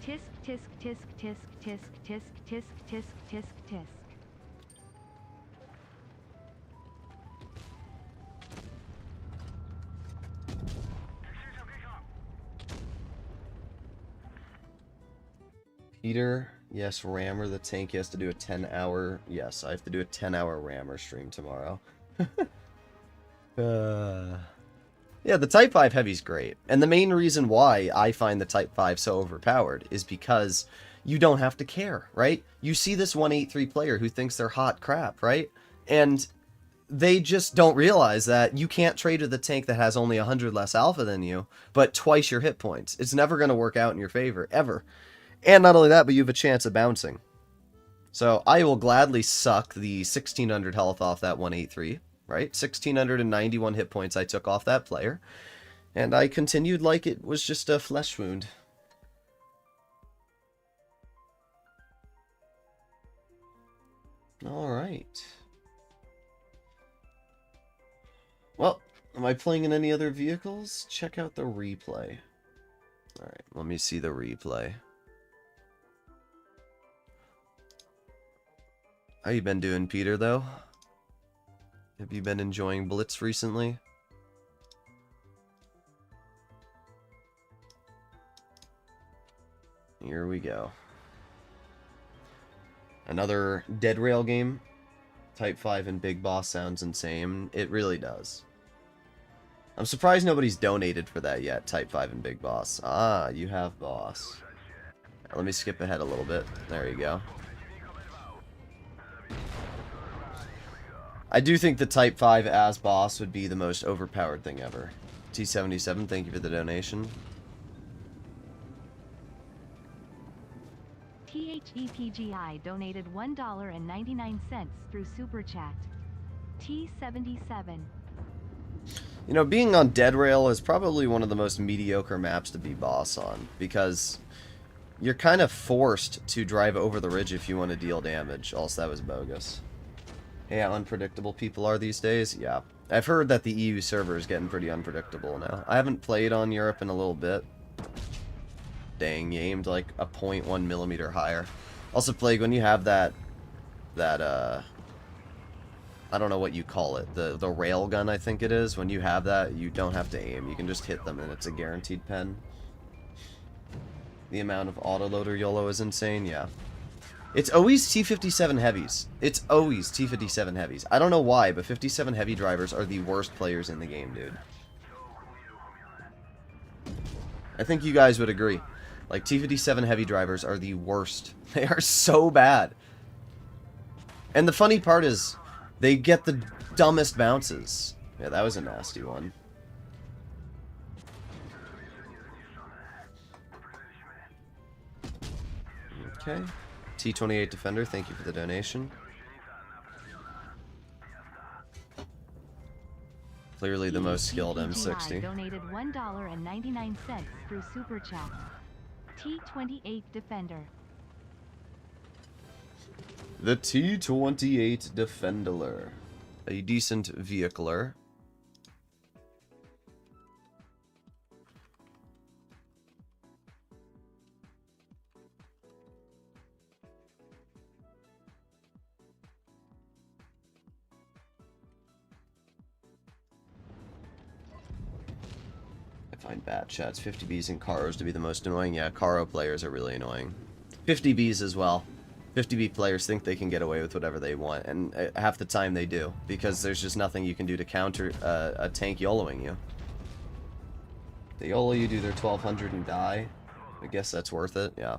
Tisk, tisk, tisk, tisk, tisk, tisk, tisk, tisk, tisk, tisk. Peter, yes, Rammer the tank. He has to do a 10-hour... Yes, I have to do a 10-hour Rammer stream tomorrow. Yeah, the Type 5 Heavy's great. And the main reason why I find the Type 5 so overpowered is because you don't have to care, right? You see this 183 player who thinks they're hot crap, right? And they just don't realize that you can't trade with a tank that has only 100 less alpha than you, but twice your hit points. It's never going to work out in your favor, ever. And not only that, but you have a chance of bouncing. So I will gladly suck the 1600 health off that 183, right? 1691 hit points I took off that player. And I continued like it was just a flesh wound. Alright. Well, am I playing in any other vehicles? Check out the replay. Alright, let me see the replay. How you been doing, Peter, though? Have you been enjoying Blitz recently? Here we go. Another Dead Rail game. Type 5 and Big Boss sounds insane. It really does. I'm surprised nobody's donated for that yet, Type 5 and Big Boss. Ah, you have Boss. Let me skip ahead a little bit. There you go. I do think the Type 5 as boss would be the most overpowered thing ever. T77, thank you for the donation. THEPGI donated $1.99 through Super Chat. T77. You know, being on Dead Rail is probably one of the most mediocre maps to be boss on, because you're kind of forced to drive over the ridge if you want to deal damage, else that was bogus. Hey, how unpredictable people are these days? Yeah. I've heard that the EU server is getting pretty unpredictable now. I haven't played on Europe in a little bit. Dang, you aimed like a 0.1 millimeter higher. Also, Plague, when you have that I don't know what you call it, the rail gun, I think it is. When you have that, you don't have to aim. You can just hit them, and it's a guaranteed pen. The amount of autoloader YOLO is insane, yeah. It's always T57 heavies. It's always T57 heavies. I don't know why, but 57 heavy drivers are the worst players in the game, dude. I think you guys would agree. Like, T57 heavy drivers are the worst. They are so bad. And the funny part is, they get the dumbest bounces. Yeah, that was a nasty one. Okay. T28 Defender, thank you for the donation. Clearly the most skilled M60. Donated $1.99 through Super Chat. T28 Defender. The T28 Defender. A decent vehicler. I find bat chats 50Bs and Carros to be the most annoying. Yeah, Carro players are really annoying. 50Bs as well. 50B players think they can get away with whatever they want, and half the time they do, because there's just nothing you can do to counter a tank YOLOing you. They YOLO you, do their 1200 and die. I guess that's worth it, yeah.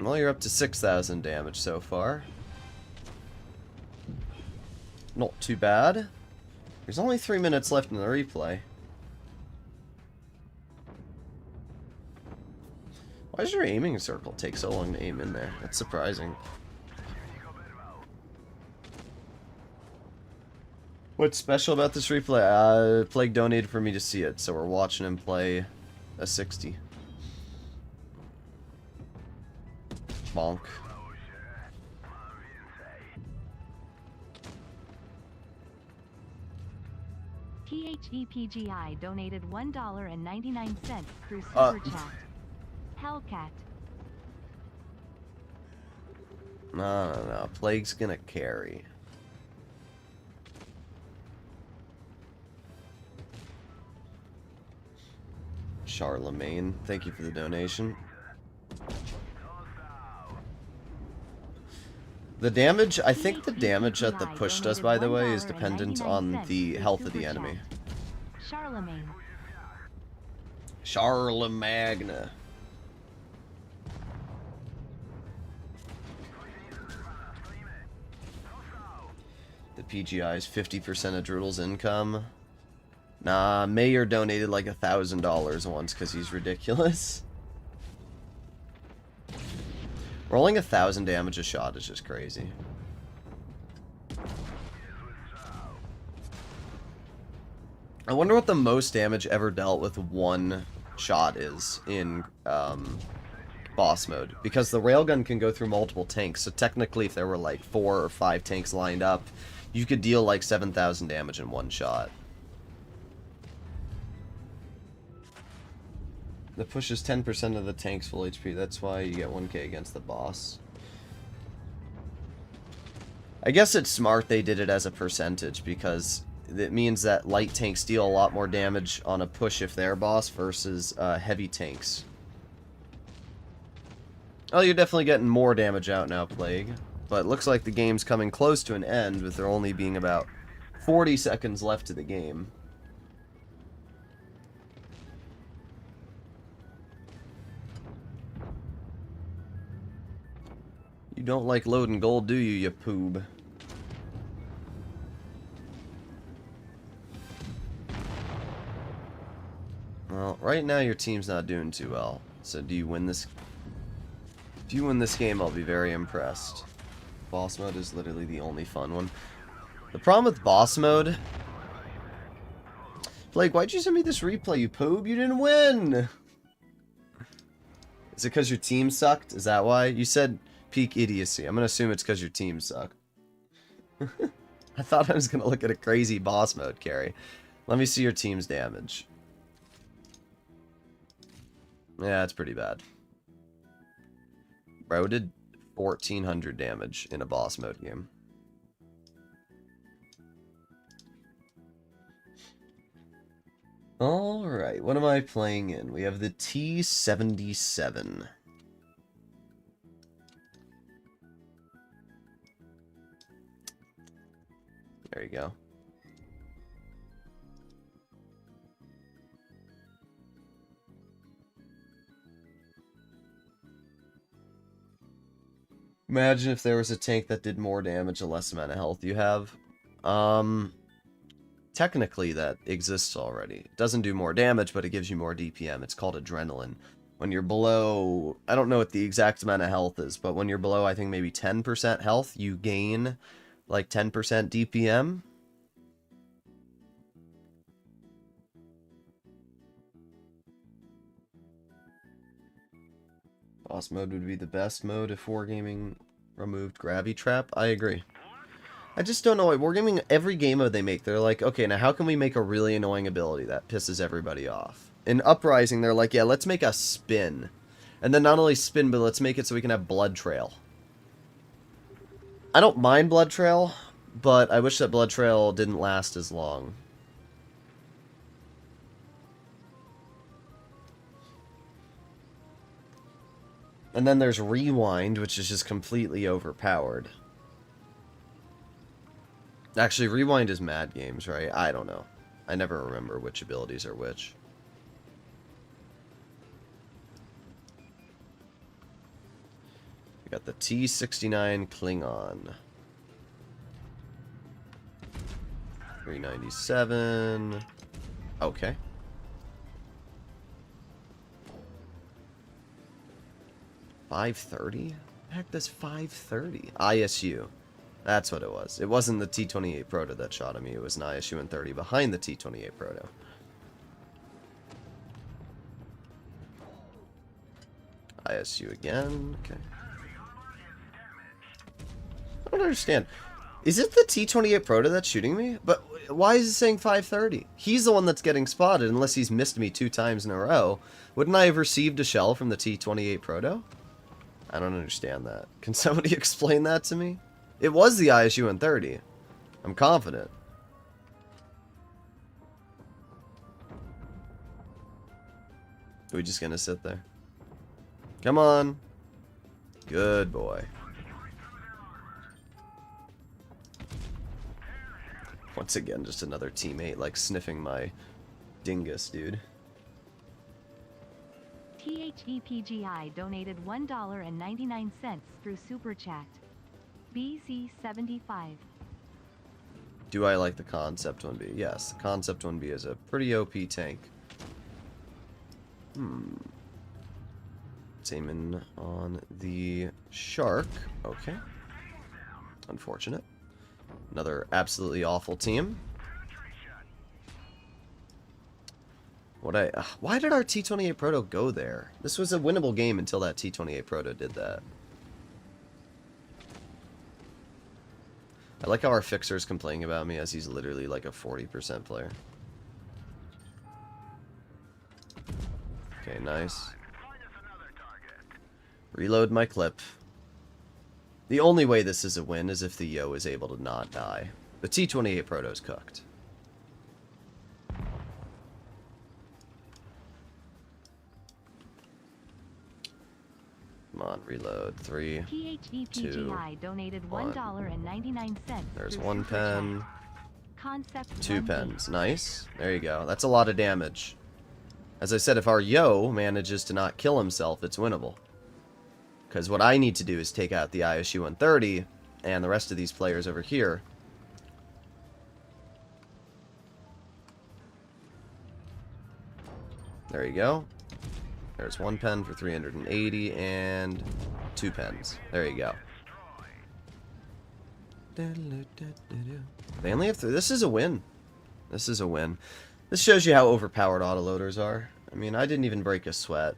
Well, you're up to 6,000 damage so far. Not too bad. There's only 3 minutes left in the replay. Why does your aiming circle take so long to aim in there? That's surprising. What's special about this replay? Plague donated for me to see it, so we're watching him play a 60. Bonk. THEPGI donated $1.99 through Super Chat. Hellcat. No. Plague's gonna carry. Charlemagne, thank you for the donation. The damage, I think the damage that the push does, by the way, is dependent on the health of the enemy. Charlemagne. Charlemagne. The PGI is 50% of Droodles' income. Nah, Mayor donated like $1,000 once because he's ridiculous. Rolling 1,000 damage a shot is just crazy. I wonder what the most damage ever dealt with one shot is in boss mode. Because the railgun can go through multiple tanks, so technically if there were like 4 or 5 tanks lined up, you could deal like 7,000 damage in one shot. The push is 10% of the tank's full HP. That's why you get 1k against the boss. I guess it's smart they did it as a percentage, because it means that light tanks deal a lot more damage on a push if they're boss versus heavy tanks. Oh, you're definitely getting more damage out now, Plague. But it looks like the game's coming close to an end, with there only being about 40 seconds left to the game. You don't like loading gold, do you poob? Well, right now your team's not doing too well. So do you win this? If you win this game, I'll be very impressed. Boss mode is literally the only fun one. The problem with boss mode... Blake, why'd you send me this replay, you poob? You didn't win! Is it because your team sucked? Is that why? You said peak idiocy. I'm gonna assume it's because your team sucked. I thought I was gonna look at a crazy boss mode carry. Let me see your team's damage. Yeah, it's pretty bad. Bro did 1,400 damage in a boss mode game. Alright, what am I playing in? We have the T77. There you go. Imagine if there was a tank that did more damage the less amount of health you have. Technically that exists already. It doesn't do more damage, but it gives you more DPM. It's called adrenaline. When you're below, I don't know what the exact amount of health is, but when you're below, I think maybe 10% health, you gain like 10% DPM. Boss mode would be the best mode if Wargaming removed Gravity Trap. I agree. I just don't know why Wargaming, every game mode they make, they're like, okay, now how can we make a really annoying ability that pisses everybody off? In Uprising, they're like, yeah, let's make a spin. And then not only spin, but let's make it so we can have Blood Trail. I don't mind Blood Trail, but I wish that Blood Trail didn't last as long. And then there's Rewind, which is just completely overpowered. Actually, Rewind is Mad Games, right? I don't know. I never remember which abilities are which. We got the T29 Klingon. 397. Okay. $530? Heck, this $530. ISU. That's what it was. It wasn't the T28 Proto that shot at me. It was an ISU and 30 behind the T28 Proto. ISU again. Okay. I don't understand. Is it the T28 Proto that's shooting me? But why is it saying 530? He's the one that's getting spotted unless he's missed me 2 times in a row. Wouldn't I have received a shell from the T28 Proto? I don't understand that. Can somebody explain that to me? It was the ISU in 30. I'm confident. Are we just gonna sit there? Come on. Good boy. Once again, just another teammate, like, sniffing my dingus, dude. THEPGI donated $1.99 through Super Chat. BZ75. Do I like the Concept 1B? Yes, the Concept 1B is a pretty OP tank. It's aiming on the Shark. Okay. Unfortunate. Another absolutely awful team. Why did our T28 Proto go there? This was a winnable game until that T28 Proto did that. I like how our fixer's complaining about me as he's literally like a 40% player. Okay, nice. Reload my clip. The only way this is a win is if the Yo is able to not die. The T28 Proto's cooked. Come on, reload. 3, 2, donated $1. $1.99. There's 1 pen. Concept 2 1B. pens. Nice. There you go. That's a lot of damage. As I said, if our Yo manages to not kill himself, it's winnable. Because what I need to do is take out the ISU 130 and the rest of these players over here. There you go. There's 1 pen for 380 and 2 pens. There you go. They only have 3. This is a win. This is a win. This shows you how overpowered autoloaders are. I mean, I didn't even break a sweat.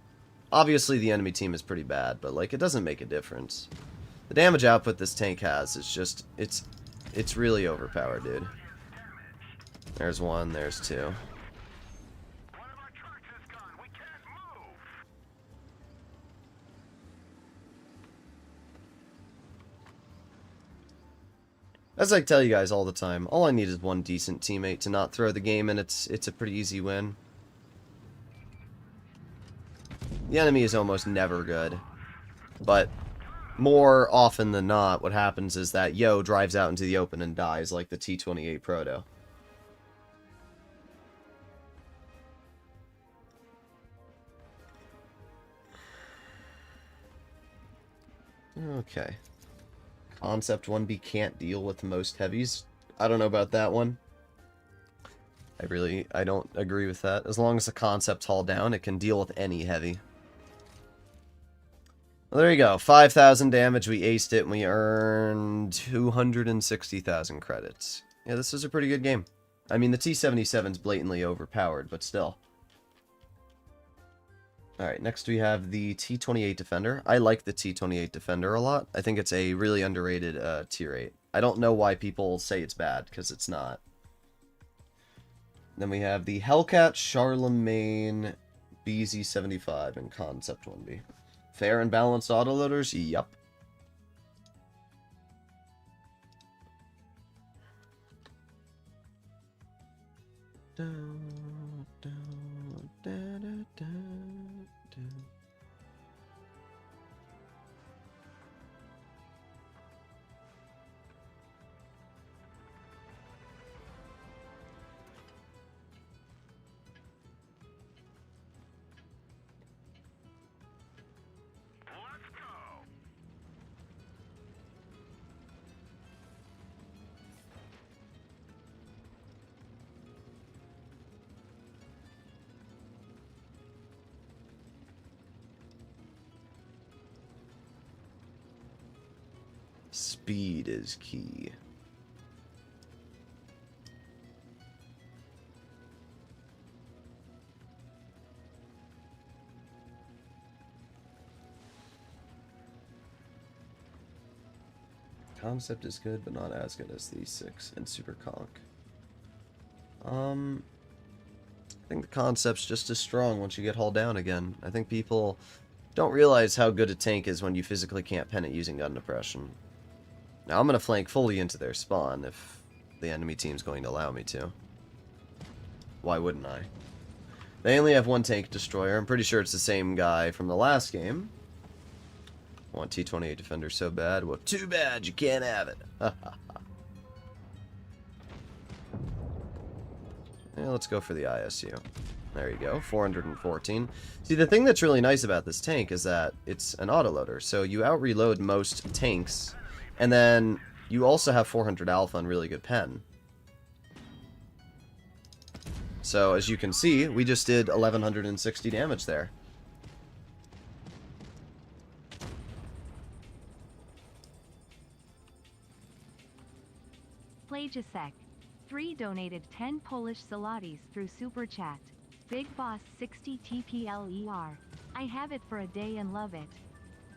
Obviously, the enemy team is pretty bad, but, like, it doesn't make a difference. The damage output this tank has is just, it's really overpowered, dude. There's 1, there's 2. As I tell you guys all the time, all I need is 1 decent teammate to not throw the game, and it's a pretty easy win. The enemy is almost never good, but more often than not, what happens is that Yo drives out into the open and dies like the T28 Proto. Okay. Concept 1B can't deal with most heavies. I don't know about that one. I don't agree with that. As long as the concept's hauled down, it can deal with any heavy. Well, there you go. 5,000 damage. We aced it, and we earned 260,000 credits. Yeah, this is a pretty good game. I mean, the T-77's blatantly overpowered, but still. Alright, next we have the T28 Defender. I like the T28 Defender a lot. I think it's a really underrated tier 8. I don't know why people say it's bad, because it's not. Then we have the Hellcat Charlemagne BZ75 in Concept 1B. Fair and balanced autoloaders? Yup. Speed is key. Concept is good, but not as good as the 6 and Super Conk. I think the concept's just as strong once you get hauled down again. I think people don't realize how good a tank is when you physically can't pen it using gun depression. Now I'm going to flank fully into their spawn if the enemy team's going to allow me to. Why wouldn't I? They only have one tank destroyer. I'm pretty sure it's the same guy from the last game. I want T28 Defender so bad. Well, too bad you can't have it. Yeah, let's go for the ISU. There you go, 414. See, the thing that's really nice about this tank is that it's an autoloader, so you out-reload most tanks, and then you also have 400 alpha and really good pen. So, as you can see, we just did 1,160 damage there. Ch&acirc. 3 donated 10 Polish zlotys through Super Chat. Big Boss 60 TPLER. I have it for a day and love it.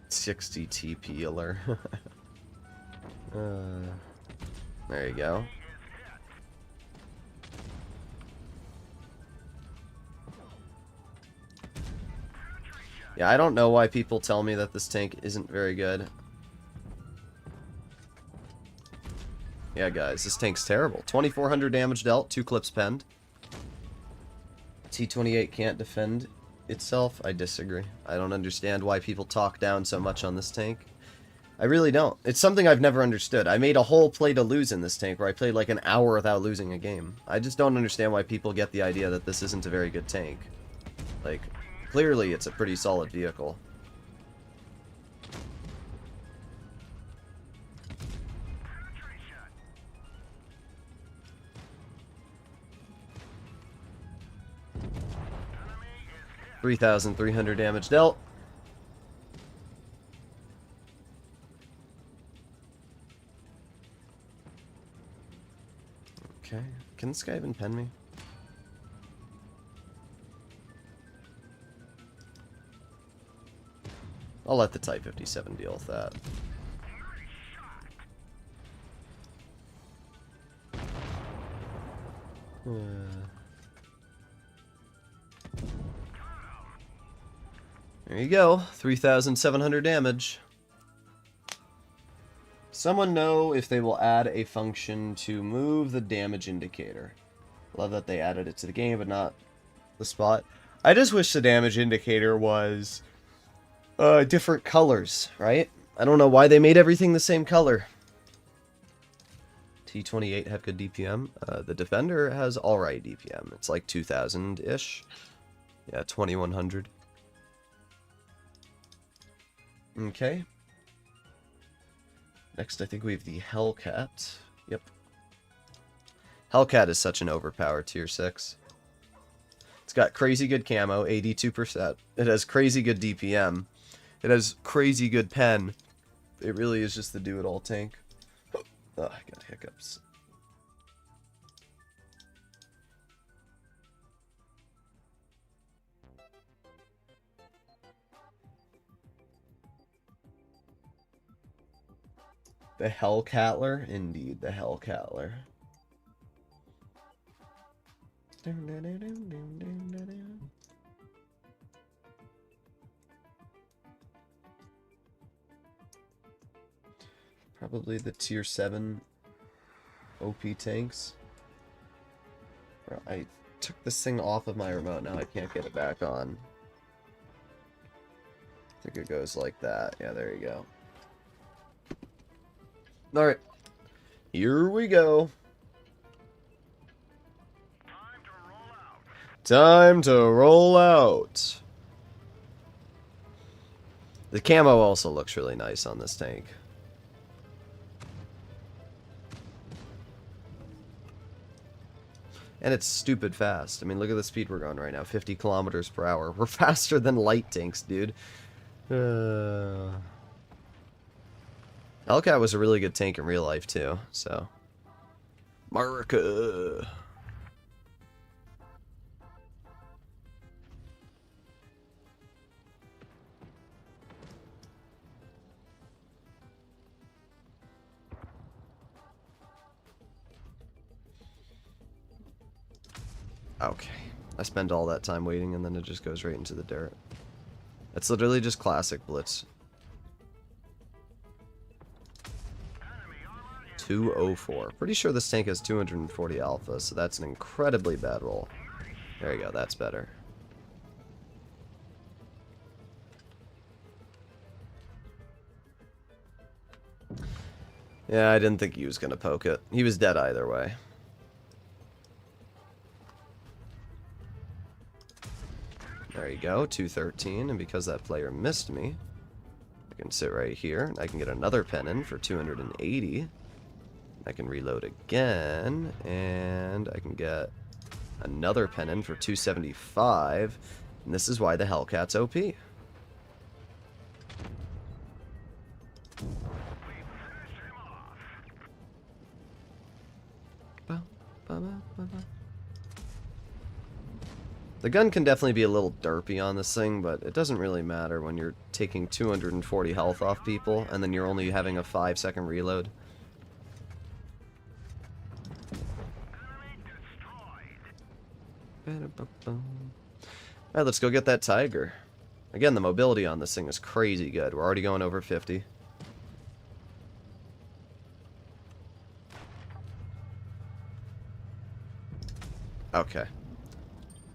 60 TPLer. There you go. Yeah, I don't know why people tell me that this tank isn't very good. Yeah, guys, this tank's terrible. 2,400 damage dealt, 2 clips penned. T28 can't defend itself. I disagree. I don't understand why people talk down so much on this tank. I really don't. It's something I've never understood. I made a whole play to lose in this tank where I played like an hour without losing a game. I just don't understand why people get the idea that this isn't a very good tank. Like, clearly it's a pretty solid vehicle. $3,300 damage dealt. Okay, can this guy even pen me? I'll let the Type 57 deal with that. There you go, 3,700 damage. Someone know if they will add a function to move the damage indicator. Love that they added it to the game, but not the spot. I just wish the damage indicator was different colors, right? I don't know why they made everything the same color. T28 have good DPM. The Defender has alright DPM. It's like 2,000-ish. Yeah, 2,100. Okay. Next, I think we have the Hellcat. Yep. Hellcat is such an overpowered tier 6. It's got crazy good camo, 82%. It has crazy good DPM. It has crazy good pen. It really is just the do-it-all tank. Oh, I got hiccups. The Hellcatler? Indeed, the Hellcatler. Probably the tier 7 OP tanks. Bro, I took this thing off of my remote, now I can't get it back on. I think it goes like that. Yeah, there you go. Alright. Here we go. Time to roll out. The camo also looks really nice on this tank. And it's stupid fast. I mean, look at the speed we're going right now. 50 kilometers per hour. We're faster than light tanks, dude. Hellcat was a really good tank in real life, too. So. America. Okay. I spend all that time waiting and then it just goes right into the dirt. It's literally just classic Blitz. 204. Pretty sure this tank has 240 alpha, so that's an incredibly bad roll. There you go, that's better. Yeah, I didn't think he was going to poke it. He was dead either way. There you go, 213, and because that player missed me, I can sit right here, and I can get another pen in for 280. I can reload again, and I can get another pen in for 275, and this is why the Hellcat's OP. The gun can definitely be a little derpy on this thing, but it doesn't really matter when you're taking 240 health off people, and then you're only having a 5-second reload. Alright, let's go get that Tiger. Again, the mobility on this thing is crazy good. We're already going over 50. Okay.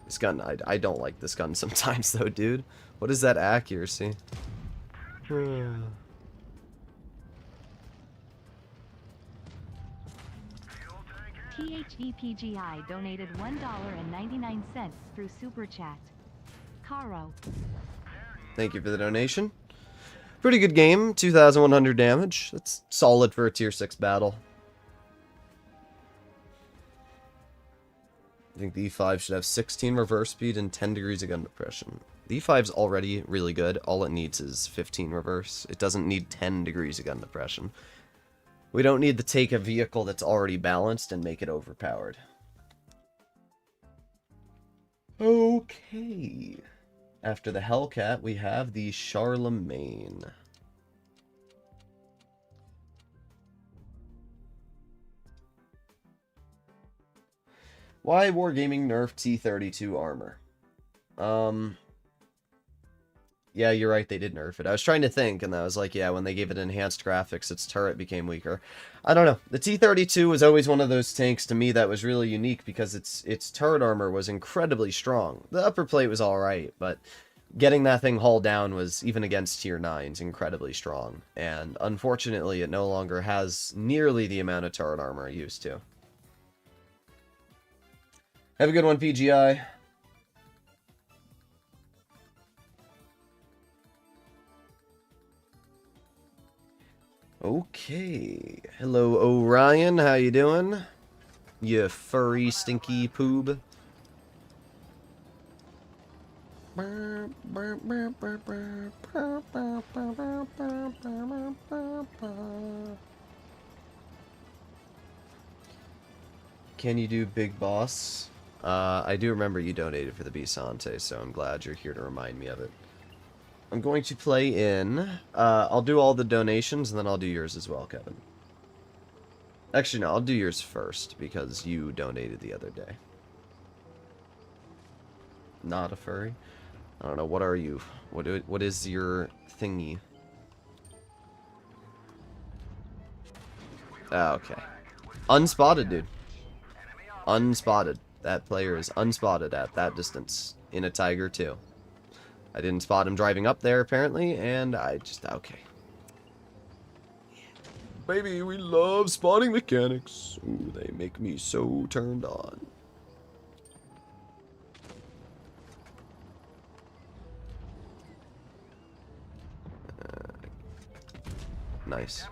This gun, I don't like this gun sometimes though, dude. What is that accuracy? THEPGI donated $1.99 through Super Chat. Carro. Thank you for the donation. Pretty good game, 2,100 damage. That's solid for a tier 6 battle. I think the E5 should have 16 reverse speed and 10 degrees of gun depression. The E5's already really good. All it needs is 15 reverse. It doesn't need 10 degrees of gun depression. We don't need to take a vehicle that's already balanced and make it overpowered. Okay. After the Hellcat, we have the Charlemagne. Why Wargaming nerfed T32 armor? Yeah, you're right, they did nerf it. I was trying to think, and I was like, yeah, when they gave it enhanced graphics, its turret became weaker. I don't know. The T32 was always one of those tanks to me that was really unique because its turret armor was incredibly strong. The upper plate was alright, but getting that thing hauled down was, even against tier 9s, incredibly strong. And unfortunately, it no longer has nearly the amount of turret armor it used to. Have a good one, PGI. Okay. Hello, Orion. How you doing? You furry, stinky poob. Can you do Big Boss? I do remember you donated for the Bisante, so I'm glad you're here to remind me of it. I'm going to play in. I'll do all the donations, and then I'll do yours as well, Kevin. Actually, no, I'll do yours first, because you donated the other day. Not a furry? I don't know, what are you? What is your thingy? Ah, okay. Unspotted, dude. Unspotted. That player is unspotted at that distance. In a Tiger, too. I didn't spot him driving up there, apparently, and I just... Okay. Baby, we love spotting mechanics. Ooh, they make me so turned on. Nice.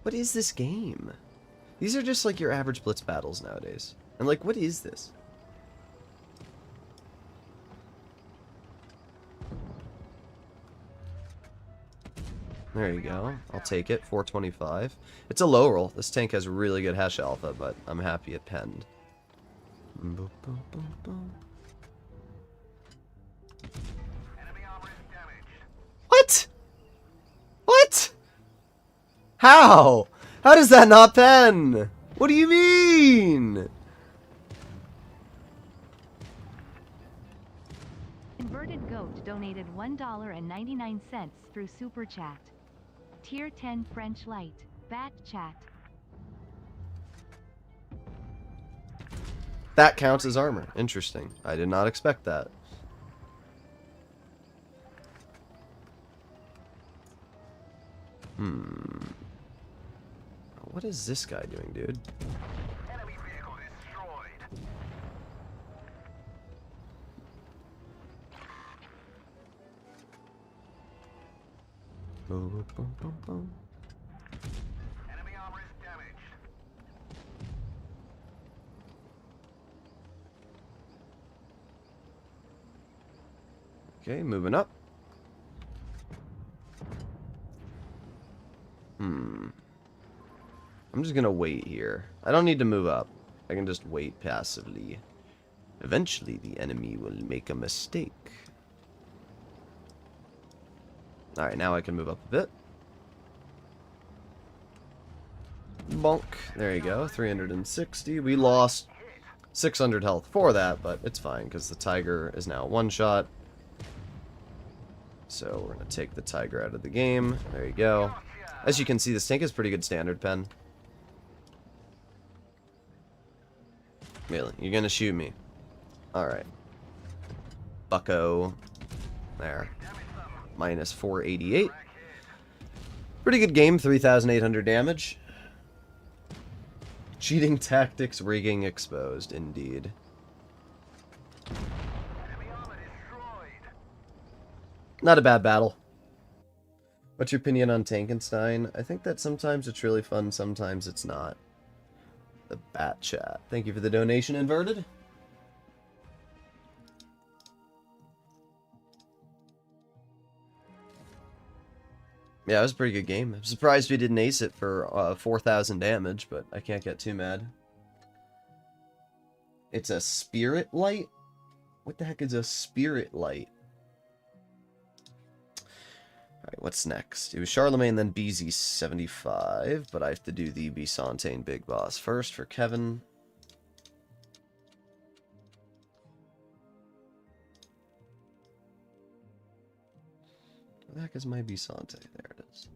What is this game? These are just like your average blitz battles nowadays. And like, what is this? There you go. I'll take it. 425. It's a low roll. This tank has really good hash alpha, but I'm happy it penned. What? What? How? How does that not pen? What do you mean? Inverted Goat donated $1.99 through Super Chat. Tier 10 French Light, Bat Chat. That counts as armor. Interesting. I did not expect that. What is this guy doing, dude? Enemy vehicle destroyed. Boom, boom, boom, boom. Enemy armor is damaged. Okay, moving up. I'm just gonna wait here. I don't need to move up. I can just wait passively. Eventually, the enemy will make a mistake. Alright, now I can move up a bit. Bonk. There you go. 360. We lost 600 health for that, but it's fine, because the Tiger is now one shot. So we're going to take the Tiger out of the game. There you go. As you can see, this tank is pretty good standard pen. Really? You're going to shoot me? Alright. Bucko. There. Minus 488. Pretty good game. 3,800 damage. Cheating tactics, rigging exposed. Indeed. Not a bad battle. What's your opinion on Tankenstein? I think that sometimes it's really fun, sometimes it's not. The Bat Chat. Thank you for the donation, Inverted. Yeah, it was a pretty good game. I'm surprised we didn't ace it for 4,000 damage, but I can't get too mad. It's a Spirit Light? What the heck is a Spirit Light? Alright, what's next? It was Charlemagne, then BZ75, but I have to do the Bisante Big Boss first for Kevin. Where the heck is my Bisante? There it is.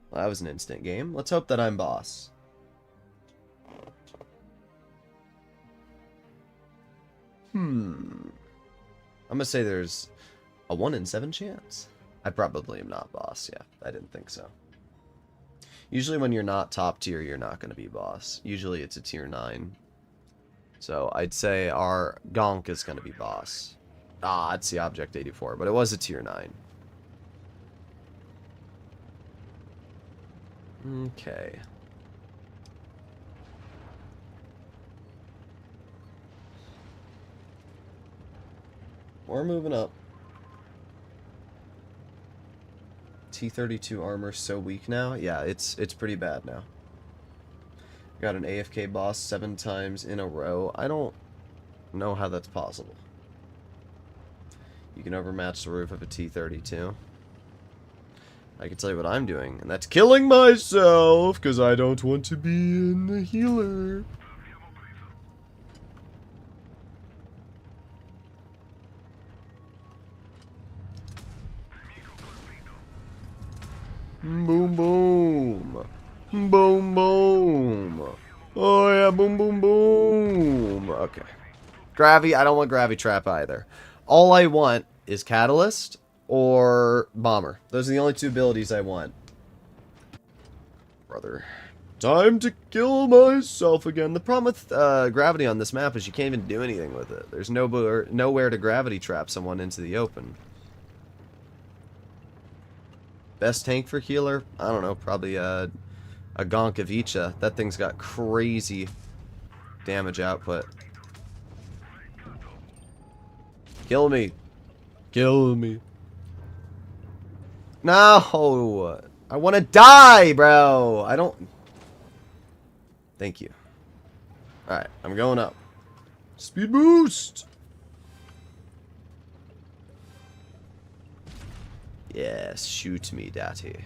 Well, that was an instant game. Let's hope that I'm boss. I'm gonna say there's a 1 in 7 chance. I probably am not boss, yeah. I didn't think so. Usually when you're not top tier, you're not going to be boss. Usually it's a tier 9. So I'd say our Gonk is going to be boss. Ah, it's the Object 84, but it was a tier 9. Okay. We're moving up. T32 armor so weak now? Yeah, it's pretty bad now. Got an AFK boss 7 times in a row. I don't know how that's possible. You can overmatch the roof of a T32. I can tell you what I'm doing, and that's killing myself, because I don't want to be in the healer. Boom, boom. Boom, boom. Oh, yeah, boom, boom, boom. Okay. Gravy, I don't want Gravy Trap either. All I want is Catalyst or Bomber. Those are the only 2 abilities I want. Brother. Time to kill myself again. The problem with Gravity on this map is you can't even do anything with it. There's nowhere to Gravity Trap someone into the open. Best tank for healer? I don't know, probably a Gonk of Icha. That thing's got crazy damage output. Kill me. Kill me. No! I want to die, bro! I don't... Thank you. Alright, I'm going up. Speed boost! Yes, shoot me, daddy.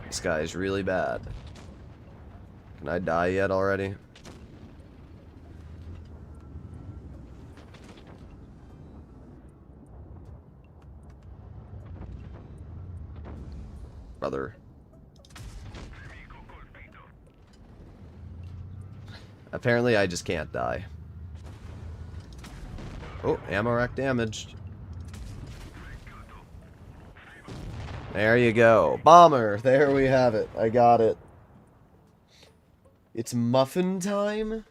This guy is really bad. Can I die yet already? Brother. Apparently I just can't die. Oh, ammo rack damaged. There you go. Bomber. There we have it. I got it. It's muffin time?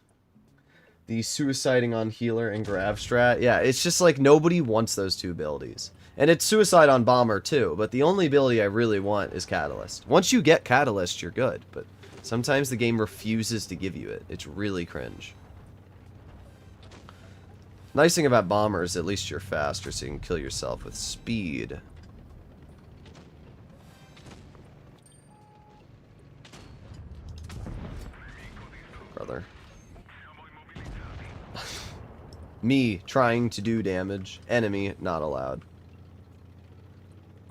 The suiciding on healer and grav strat. Yeah, it's just like nobody wants those 2 abilities. And it's suicide on bomber too, but the only ability I really want is Catalyst. Once you get Catalyst, you're good, but sometimes the game refuses to give you it. It's really cringe. Nice thing about bomber is at least you're faster, so you can kill yourself with speed. Brother. Me trying to do damage. Enemy not allowed.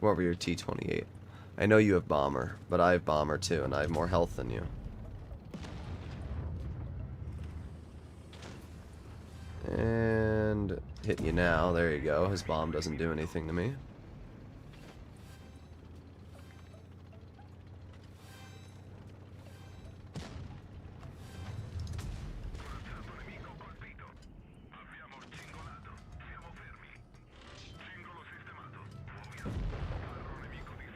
Come over here, T28. I know you have bomber, but I have bomber too, and I have more health than you. And hit you now. There you go. His bomb doesn't do anything to me.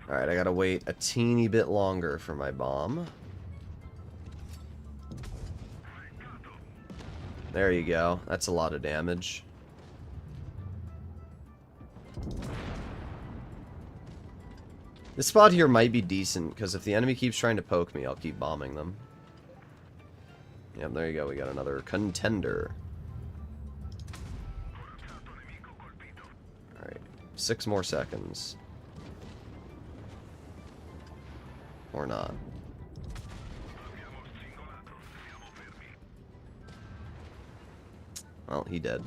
Alright, I gotta wait a teeny bit longer for my bomb. There you go. That's a lot of damage. This spot here might be decent, because if the enemy keeps trying to poke me, I'll keep bombing them. Yep, there you go. We got another contender. Alright, 6 more seconds. Or not. Well, he dead.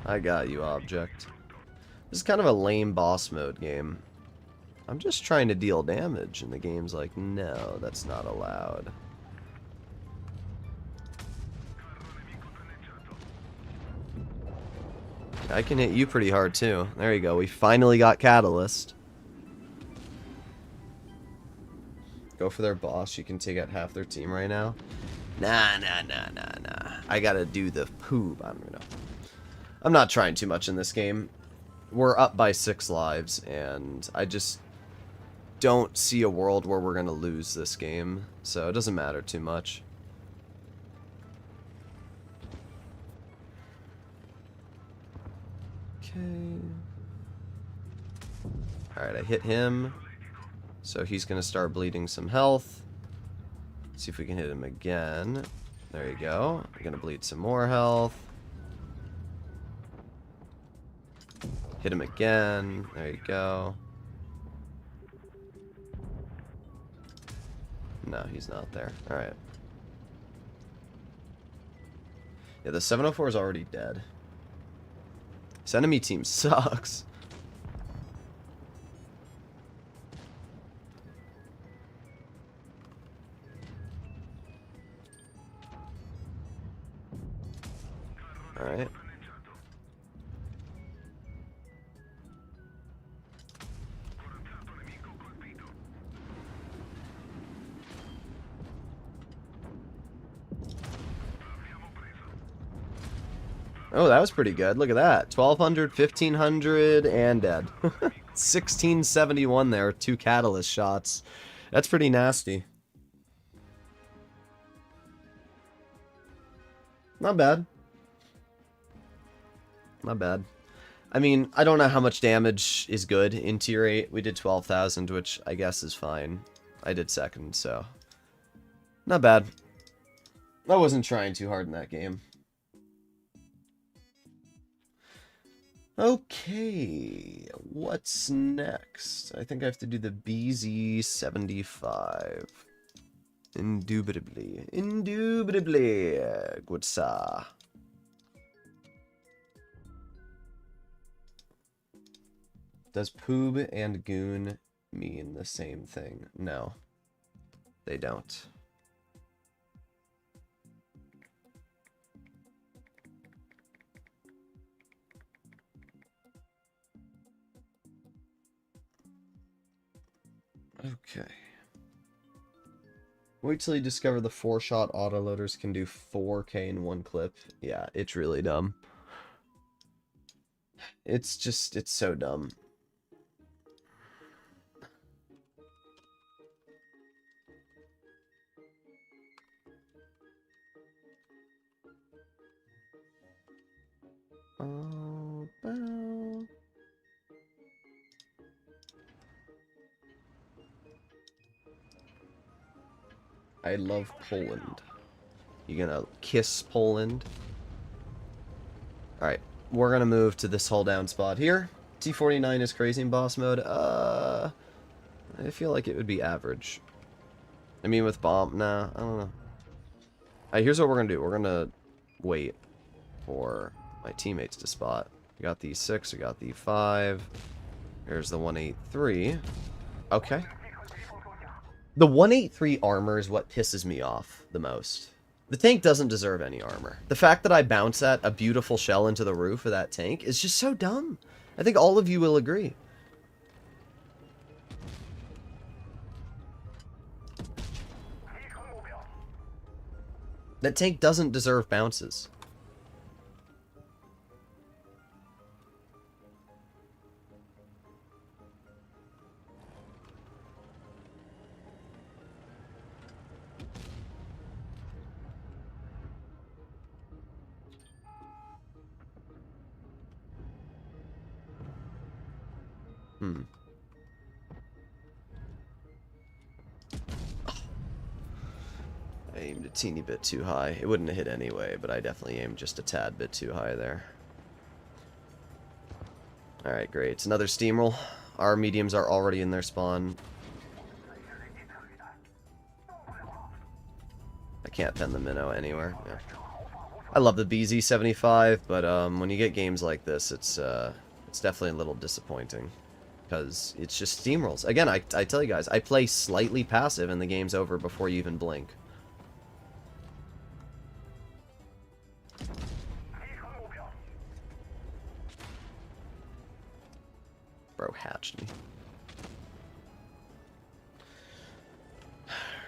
I got you, object. This is kind of a lame boss mode game. I'm just trying to deal damage, and the game's like, no, that's not allowed. I can hit you pretty hard too. There you go. We finally got Catalyst. Go for their boss. You can take out half their team right now. Nah. I gotta do the poop. I don't know. I'm not trying too much in this game. We're up by 6 lives, and I just don't see a world where we're gonna lose this game. So it doesn't matter too much. Okay. Alright, I hit him. So he's going to start bleeding some health. See if we can hit him again. There you go. We're going to bleed some more health. Hit him again. There you go. No, he's not there. Alright. Yeah, the 704 is already dead. This enemy team sucks. Alright. Oh, that was pretty good. Look at that. 1200, 1500, and dead. 1671 there, 2 catalyst shots. That's pretty nasty. Not bad. Not bad. I mean, I don't know how much damage is good in tier 8. We did 12,000, which I guess is fine. I did second, so... not bad. I wasn't trying too hard in that game. Okay, what's next? I think I have to do the BZ75. Indubitably. Indubitably. Good sir. Does poob and goon mean the same thing? No. They don't. Okay. Wait till you discover the 4-shot autoloaders can do 4K in one clip. Yeah, it's really dumb. It's just, it's so dumb. Oh, well. I love Poland. You gonna kiss Poland? Alright, we're gonna move to this hold down spot here. T29 is crazy in boss mode. I feel like it would be average. I mean, with bomb, nah, I don't know. Alright, here's what we're gonna do. We're gonna wait for my teammates to spot. We got the 6, we got the 5. Here's the 183. Okay. The 183 armor is what pisses me off the most. The tank doesn't deserve any armor. The fact that I bounce at a beautiful shell into the roof of that tank is just so dumb. I think all of you will agree. That tank doesn't deserve bounces. I aimed a teeny bit too high. It wouldn't have hit anyway, but I definitely aimed just a tad bit too high there. Alright, great. It's another steamroll. Our mediums are already in their spawn. I can't pen the minnow anywhere. Yeah. I love the BZ75, but when you get games like this, it's definitely a little disappointing. Because it's just steamrolls. Again, I tell you guys, I play slightly passive and the game's over before you even blink. Bro hatched me.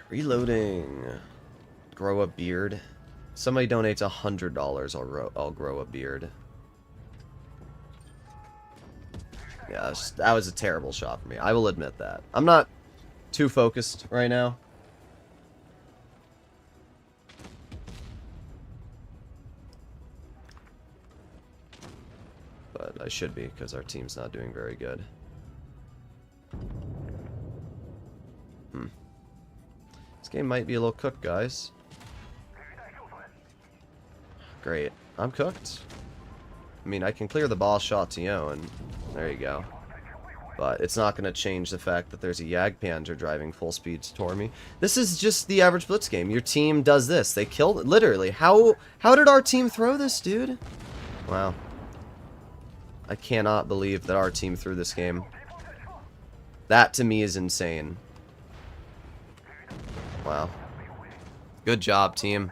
Reloading. Grow a beard. Somebody donates $100, I'll grow a beard. Yeah, that was a terrible shot for me. I will admit that. I'm not too focused right now. But I should be, because our team's not doing very good. This game might be a little cooked, guys. Great. I'm cooked. I mean, I can clear the boss Ch&acirc. There you go. But it's not going to change the fact that there's a Jagdpanzer driving full speed toward me. This is just the average Blitz game. Your team does this. They killed it. Literally. How did our team throw this, dude? Wow. I cannot believe that our team threw this game. That, to me, is insane. Wow. Good job, team.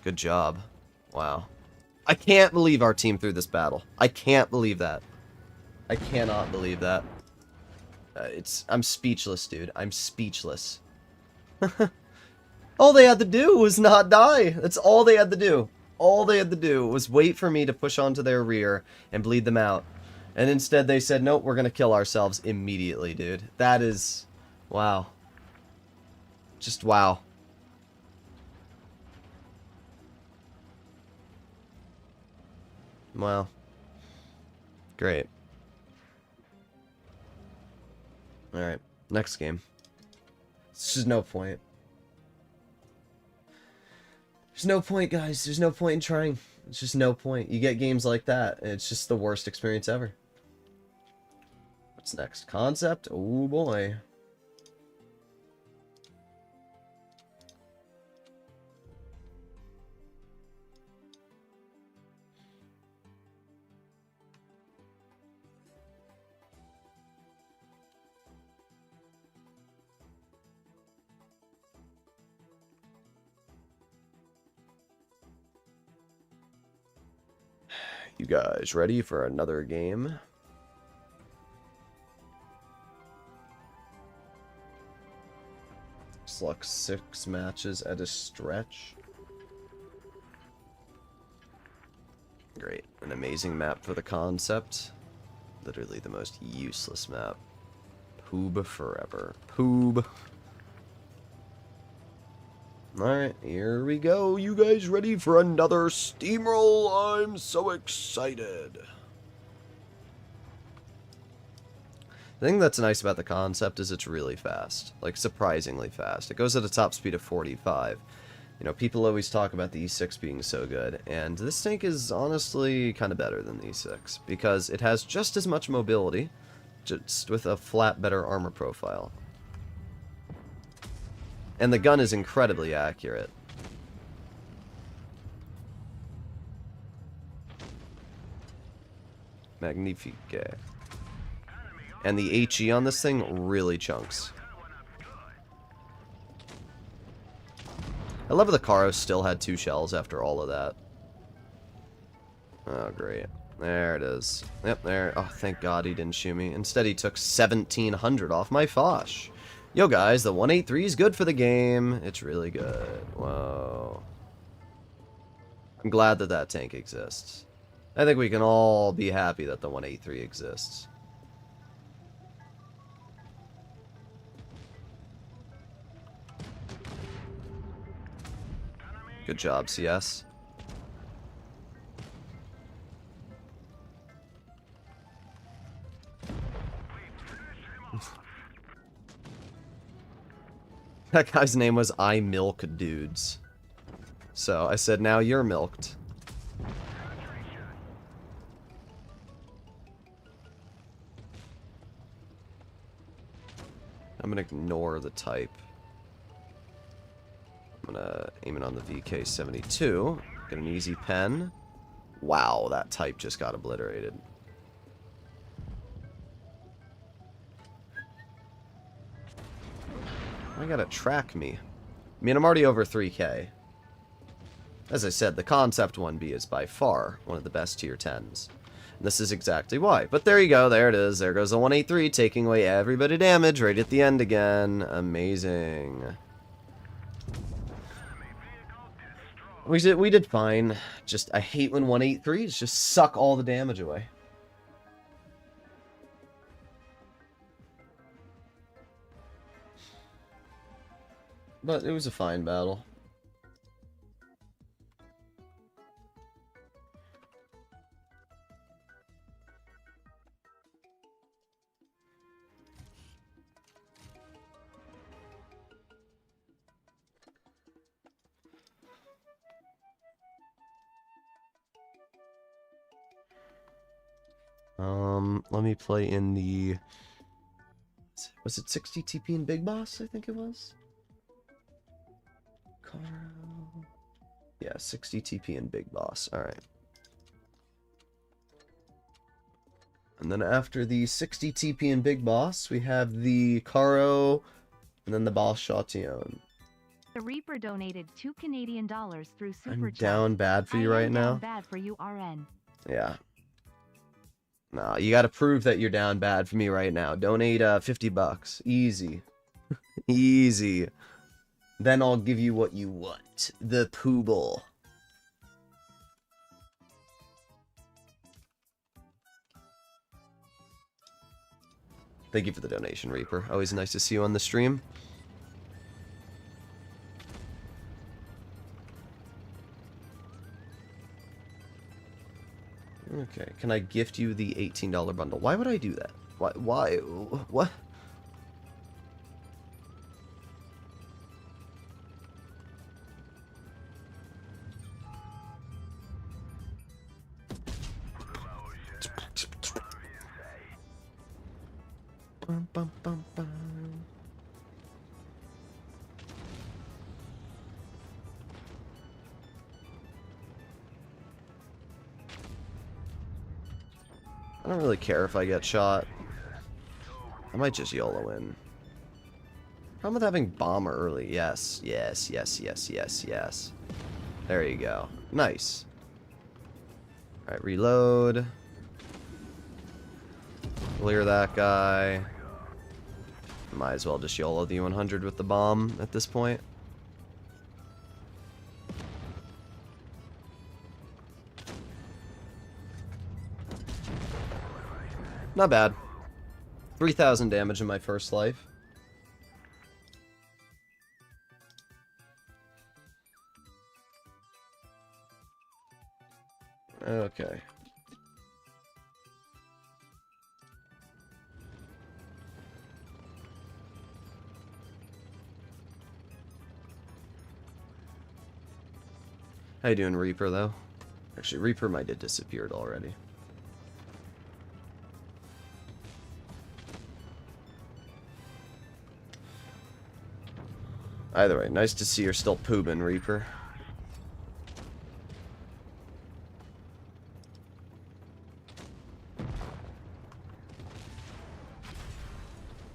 Good job. Wow. I can't believe our team threw this battle. I can't believe that. I cannot believe that. I'm speechless, dude. I'm speechless. All they had to do was not die. That's all they had to do. All they had to do was wait for me to push onto their rear and bleed them out. And instead they said, nope, we're going to kill ourselves immediately, dude. That is... wow. Just wow. Wow. Great. Alright, next game. There's just no point. There's no point, guys. There's no point in trying. It's just no point. You get games like that, and it's just the worst experience ever. What's next? Concept? Oh boy. You guys ready for another game? Select 6 matches at a stretch. Great. An amazing map for the concept. Literally the most useless map. Poob forever. Poob. Alright, here we go. You guys ready for another steamroll? I'm so excited. The thing that's nice about the concept is it's really fast. Like, surprisingly fast. It goes at a top speed of 45. You know, people always talk about the E6 being so good, and this tank is honestly kind of better than the E6, because it has just as much mobility, just with a flat, better armor profile. And the gun is incredibly accurate. Magnifique. And the HE on this thing really chunks. I love that the Carro still had 2 shells after all of that. Oh, great. There it is. Yep, there. Oh, thank God he didn't shoot me. Instead, he took 1,700 off my Foch. Yo, guys, the 183 is good for the game. It's really good. Whoa. I'm glad that that tank exists. I think we can all be happy that the 183 exists. Good job, CS. That guy's name was I Milk Dudes. So I said, now you're milked. I'm gonna ignore the type. I'm gonna aim it on the VK72. Get an easy pen. Wow, that type just got obliterated. I gotta track me. I mean, I'm already over 3K. As I said, the Concept 1B is by far one of the best tier 10s. This is exactly why. But there you go. There it is. There goes the 183, taking away everybody damage right at the end again. Amazing. We did fine. Just, I hate when 183s just suck all the damage away. But it was a fine battle. Let me play in the... Was it 60 TP in Big Boss? I think it was. Carro... Yeah, 60 TP in Big Boss. Alright. And then after the 60 TP in Big Boss, we have the Carro, and then the Boss Ch&acirc. The Reaper donated $2 through Super I'm Chat. down bad for you right now. Down bad for you, RN. Yeah. No, you gotta prove that you're down bad for me right now. Donate $50. Easy. Easy. Then I'll give you what you want. The Pooble. Thank you for the donation, Reaper. Always nice to see you on the stream. Okay, can I gift you the $18 bundle? Why would I do that? Why? What? Bum, bum, bum, bum. I don't really care if I get shot. I might just YOLO in. Problem with having bomber early. Yes, yes, yes, yes, yes, yes. There you go. Nice. Alright, reload. Clear that guy. Might as well just YOLO the 100 with the bomb at this point. Not bad. 3,000 damage in my first life. Okay. How you doing, Reaper, though? Actually, Reaper might have disappeared already. Either way, nice to see you're still pooping, Reaper.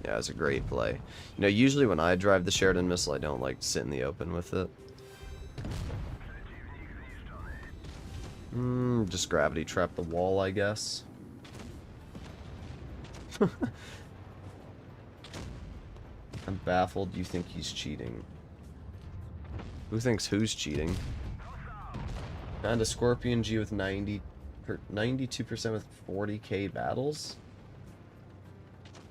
Yeah, it was a great play. You know, usually when I drive the Sheridan missile, I don't like to sit in the open with it. Just gravity trap the wall, I guess. I'm baffled you think he's cheating. Who thinks who's cheating? And a Scorpion G with 92% with 40k battles?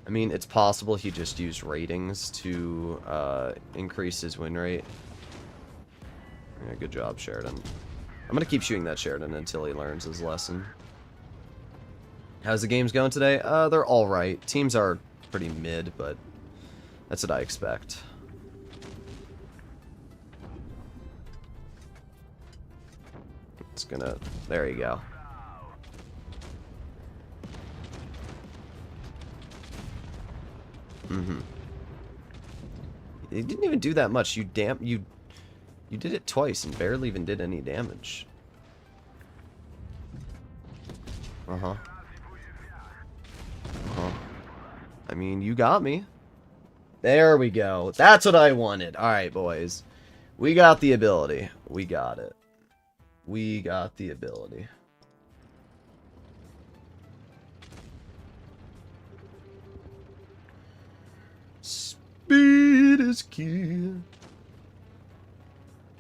I mean, it's possible he just used ratings to increase his win rate. Yeah, good job, Sheridan. I'm gonna keep shooting that Sheridan until he learns his lesson. How's the games going today? They're alright. Teams are pretty mid, but that's what I expect. It's gonna... There you go. He didn't even do that much. You did it twice and barely even did any damage. I mean, you got me. There we go. That's what I wanted. Alright, boys. We got the ability. We got it. We got the ability. Speed is key.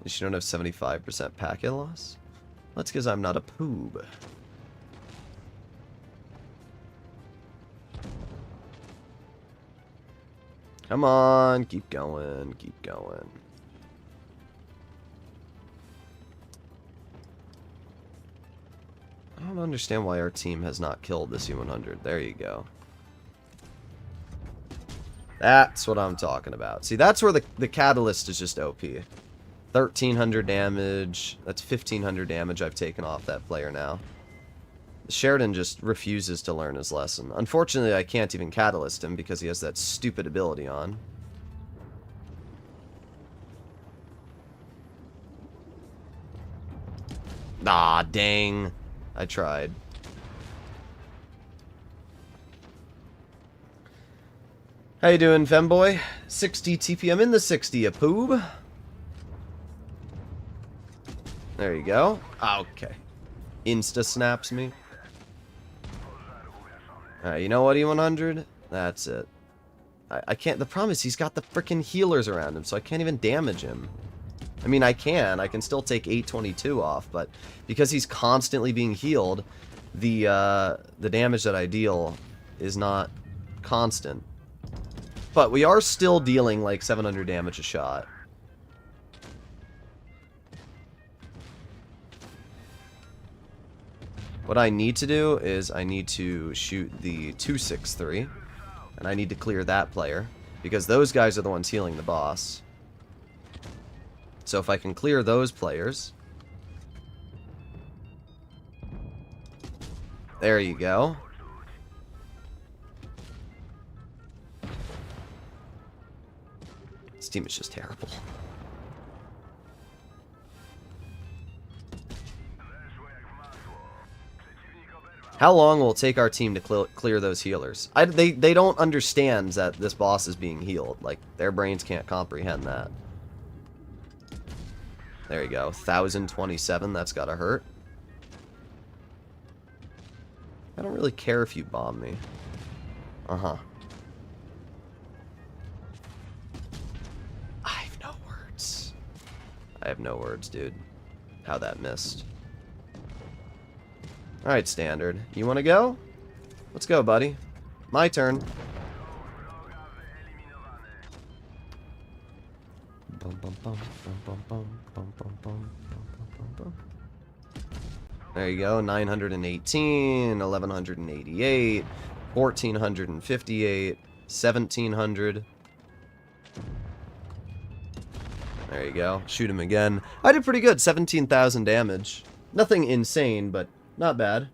You don't have 75% packet loss? That's because I'm not a poob. Come on, keep going, keep going. I don't understand why our team has not killed this U-100. There you go. That's what I'm talking about. See, that's where the catalyst is just OP. 1,300 damage. That's 1,500 damage I've taken off that player now. Sheridan just refuses to learn his lesson. Unfortunately, I can't even catalyst him because he has that stupid ability on. Ah, dang. I tried. How you doing, femboy? 60 TP. I'm in the 60, a poob. There you go. Okay. Insta snaps me. Alright, you know what, E100? That's it. I can't. The problem is he's got the freaking healers around him, so I can't even damage him. I mean, I can still take 822 off, but because he's constantly being healed, the damage that I deal is not constant. But we are still dealing like 700 damage a shot. What I need to do is I need to shoot the 263, and I need to clear that player, because those guys are the ones healing the boss. So if I can clear those players... There you go. This team is just terrible. How long will it take our team to clear those healers? They don't understand that this boss is being healed. Like, their brains can't comprehend that. There you go. 1,027. That's gotta hurt. I don't really care if you bomb me. Uh-huh. I have no words. I have no words, dude. How that missed. Alright, Standard. You wanna go? Let's go, buddy. My turn. There you go. 918, 1188, 1458, 1700. There you go. Shoot him again. I did pretty good. 17,000 damage. Nothing insane, but not bad.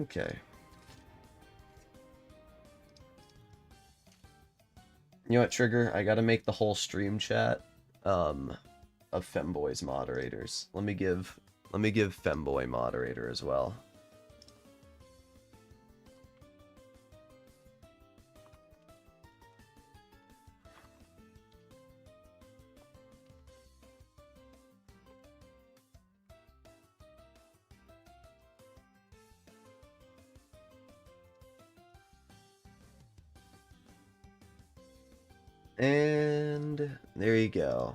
Okay. You know what, Trigger? I gotta make the whole stream chat of Femboy's moderators. Let me give Femboy moderator as well. And there you go.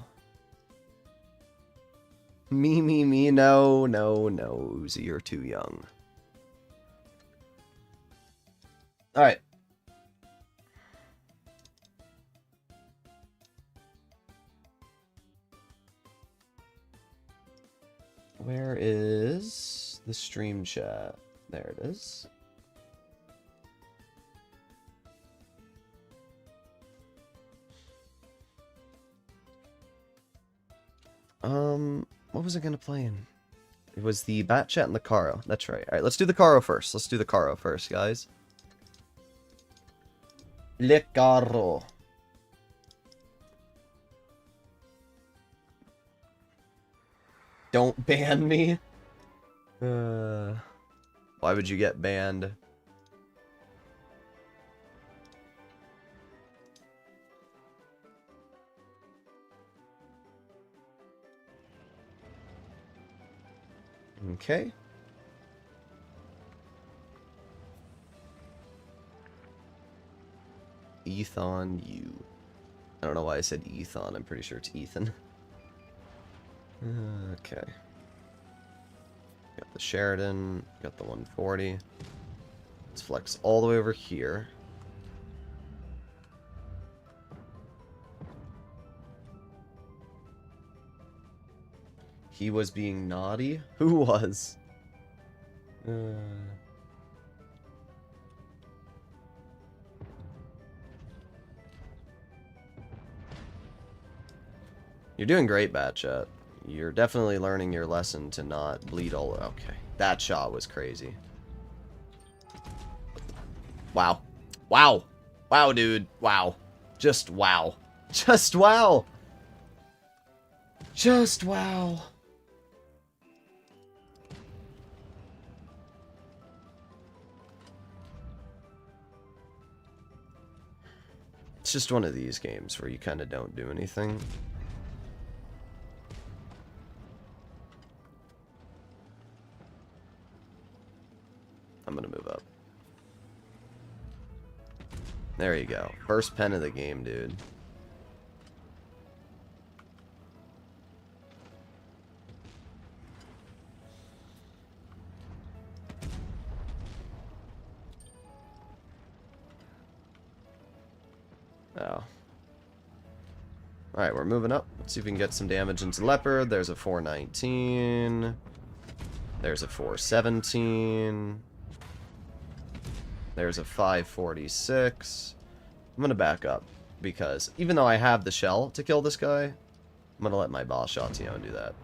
Me, no, Uzi, you're too young. Alright. Where is the stream chat? There it is. What was I gonna play in? It was the Bat Chat and the Carro. That's right. Alright, let's do the Carro first. Let's do the Carro first, guys. Le Carro. Don't ban me. Why would you get banned? Okay. Ethon U. I don't know why I said Ethon. I'm pretty sure it's Ethan. Okay. Got the Sheridan. Got the 140. Let's flex all the way over here. He was being naughty? Who was? You're doing great, Batchat. You're definitely learning your lesson to not bleed all... Okay. That shot was crazy. Wow. Wow. Wow, dude. Wow. Just wow. Just wow. Just wow. It's just one of these games where you kind of don't do anything. I'm gonna move up. There you go. First pen of the game, dude. Oh. Alright, we're moving up. Let's see if we can get some damage into Leopard. There's a 419. There's a 417. There's a 546. I'm gonna back up, because even though I have the shell to kill this guy, I'm gonna let my boss Ch&acirc do that.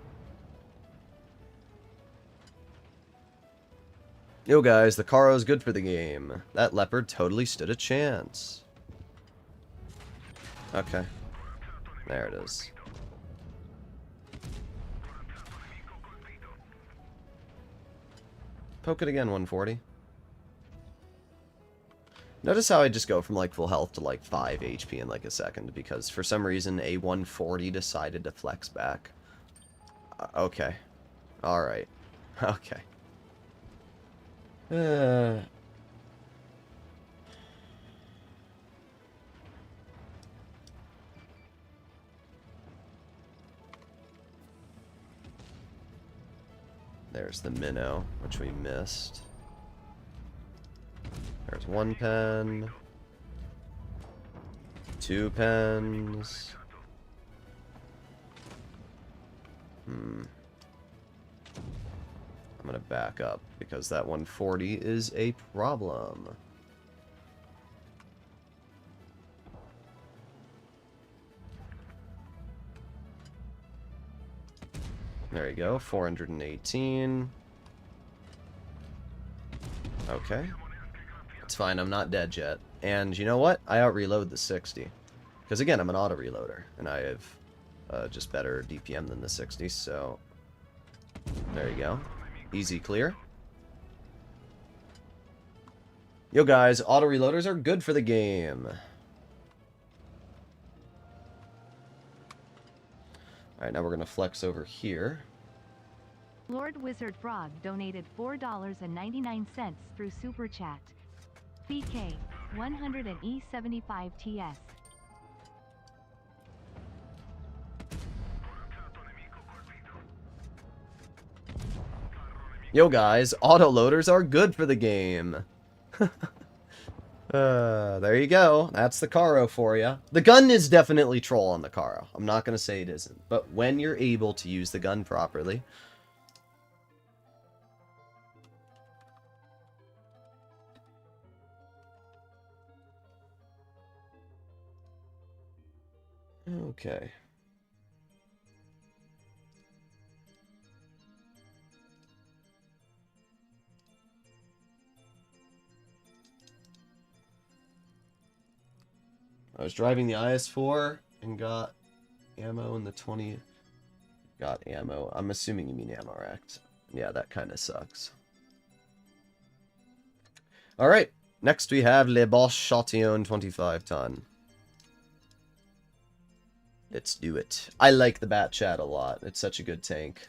Yo guys, the Carro is good for the game. That Leopard totally stood a chance. Okay. There it is. Poke it again, 140. Notice how I just go from like full health to like 5 HP in like a second, because for some reason a 140 decided to flex back. Okay. Alright. Okay. There's the minnow, which we missed. There's one pen. 2 pens. I'm gonna back up, because that 140 is a problem. There you go, 418. Okay. It's fine, I'm not dead yet. And you know what? I out-reload the 60. Because again, I'm an auto-reloader, and I have just better DPM than the 60, so... There you go. Easy clear. Yo guys, auto-reloaders are good for the game. Alright, now we're going to flex over here. Lord Wizard Frog donated $4.99 through Super Chat. BK, 100E75 TS. Yo guys, autoloaders are good for the game. There you go. That's the Carro for you. The gun is definitely troll on the Carro. I'm not going to say it isn't. But when you're able to use the gun properly... Okay. I was driving the IS-4 and got ammo in the 20... Got ammo. I'm assuming you mean ammo racked. Yeah, that kind of sucks. Alright, next we have Le Bosch Chatillon 25 ton. Let's do it. I like the Bat Chat a lot. It's such a good tank.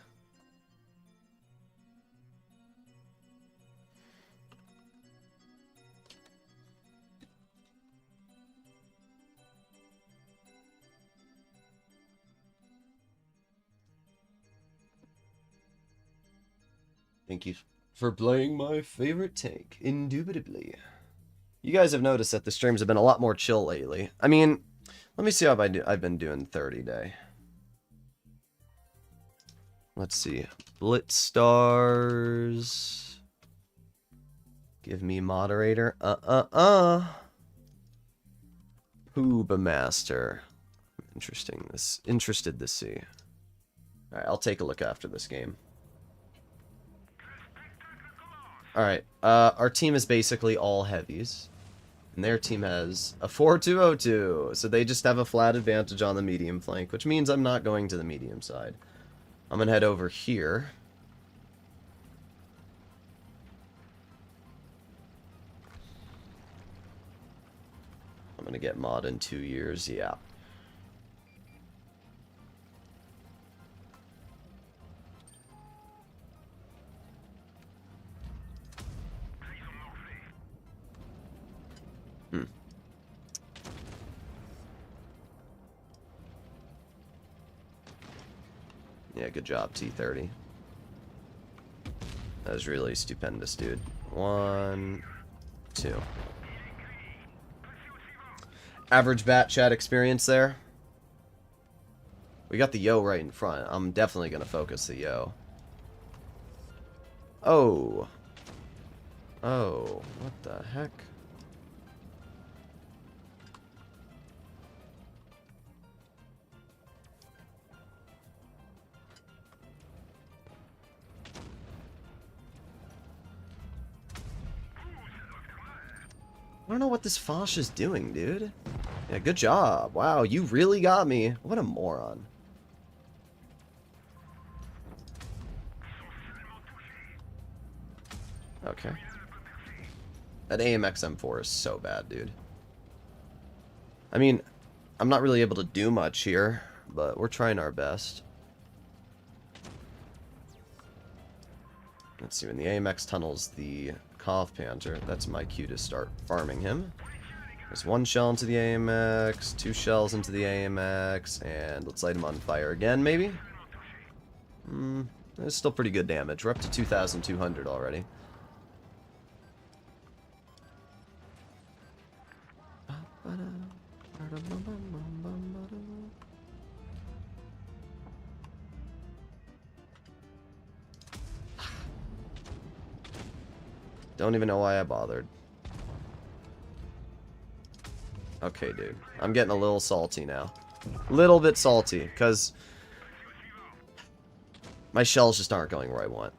Thank you for playing my favorite tank, indubitably. You guys have noticed that the streams have been a lot more chill lately. I mean, let me see how I've been doing 30 day. Let's see. Blitz stars. Give me moderator. Pooba Master. Interested to see. Alright, I'll take a look after this game. Alright, our team is basically all heavies. And their team has a 4-2-0-2. So they just have a flat advantage on the medium flank, which means I'm not going to the medium side. I'm going to head over here. I'm going to get mod in 2 years, yeah. Yeah, good job, T30. That was really stupendous, dude. 1, 2. Average Bat Chat experience there. We got the Yo right in front. I'm definitely going to focus the Yo. Oh. Oh, what the heck? I don't know what this Foch is doing, dude. Yeah, good job. Wow, you really got me. What a moron. Okay. That AMX M4 is so bad, dude. I mean, I'm not really able to do much here, but we're trying our best. Let's see, when the AMX tunnels the Kov Panther, that's my cue to start farming him. There's 1 shell into the AMX, 2 shells into the AMX, and let's light him on fire again, maybe? That's still pretty good damage. We're up to 2,200 already. Don't even know why I bothered. Okay, dude. I'm getting a little salty now. Little bit salty, because my shells just aren't going where I want.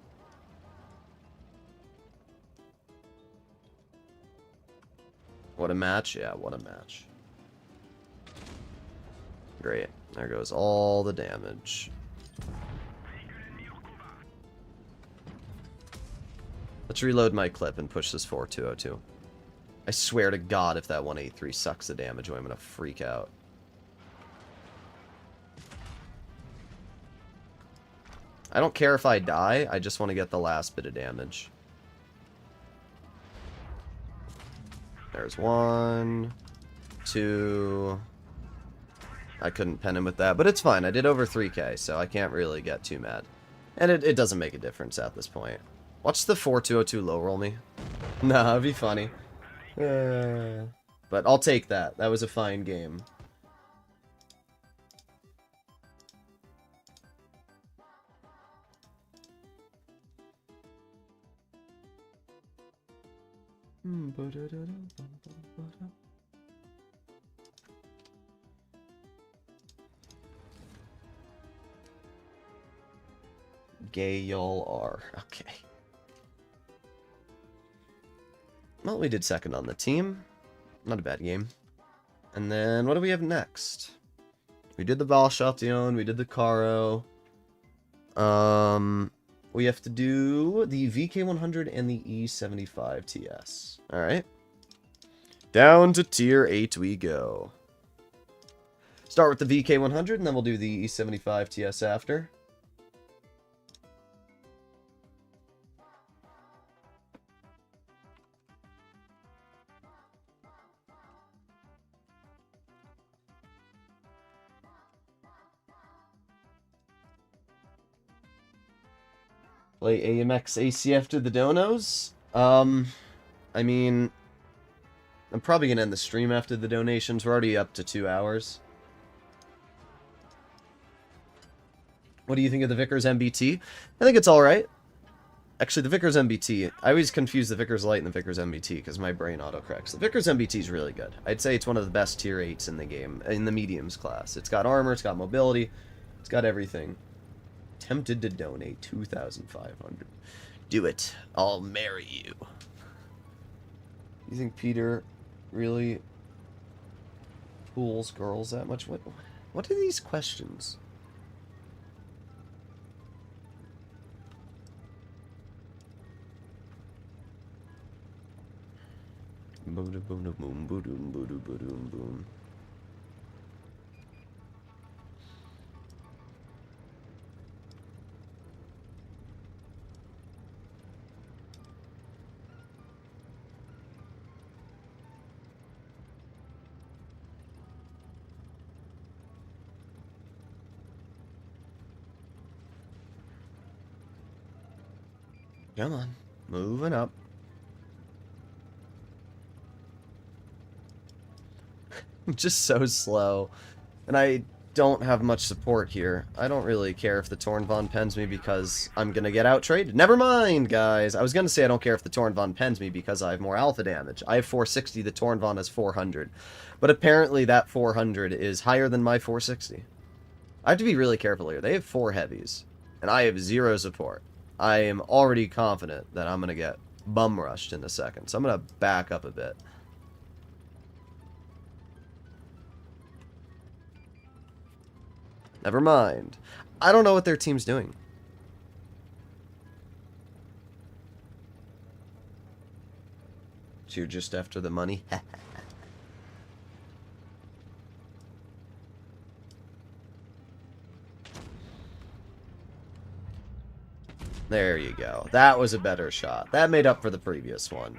What a match? Yeah, what a match. Great. There goes all the damage. Let's reload my clip and push this 4-2-0-2. I swear to God, if that 183 sucks the damage away, I'm gonna freak out. I don't care if I die, I just want to get the last bit of damage. There's 1, 2... I couldn't pen him with that, but it's fine. I did over 3k, so I can't really get too mad. And it doesn't make a difference at this point. Watch the 4-2-0-2 low roll me. Nah, it'd be funny. But I'll take that. That was a fine game. Gay y'all are. Okay. Well, we did second on the team. Not a bad game. And then, what do we have next? We did the Valchatillon, we did the Carro. we have to do the VK100 and the E75 TS. Alright. Down to tier 8 we go. Start with the VK100, and then we'll do the E75 TS after. Play AMX AC after the donos? I mean, I'm probably going to end the stream after the donations. We're already up to 2 hours. What do you think of the Vickers MBT? I think it's alright. Actually, the Vickers MBT, I always confuse the Vickers Lite and the Vickers MBT because my brain autocorrects. The Vickers MBT is really good. I'd say it's one of the best tier 8s in the game, in the mediums class. It's got armor, it's got mobility, it's got everything. Tempted to donate 2,500. Do it. I'll marry you. You think Peter really pools girls that much? What are these questions? Boom, boom, boom, boom, boom, boom, boom, boom. Come on, moving up. I'm just so slow, and I don't have much support here. I don't really care if the Torn Von pens me because I'm gonna get out traded. Never mind, guys. I was gonna say I don't care if the Torn Von pens me because I have more alpha damage. I have 460, the Torn Von has 400. But apparently that 400 is higher than my 460. I have to be really careful here. They have 4 heavies, and I have 0 support. I am already confident that I'm going to get bum rushed in a second, so I'm going to back up a bit. Never mind. I don't know what their team's doing. So you're just after the money? There you go. That was a better shot. That made up for the previous one.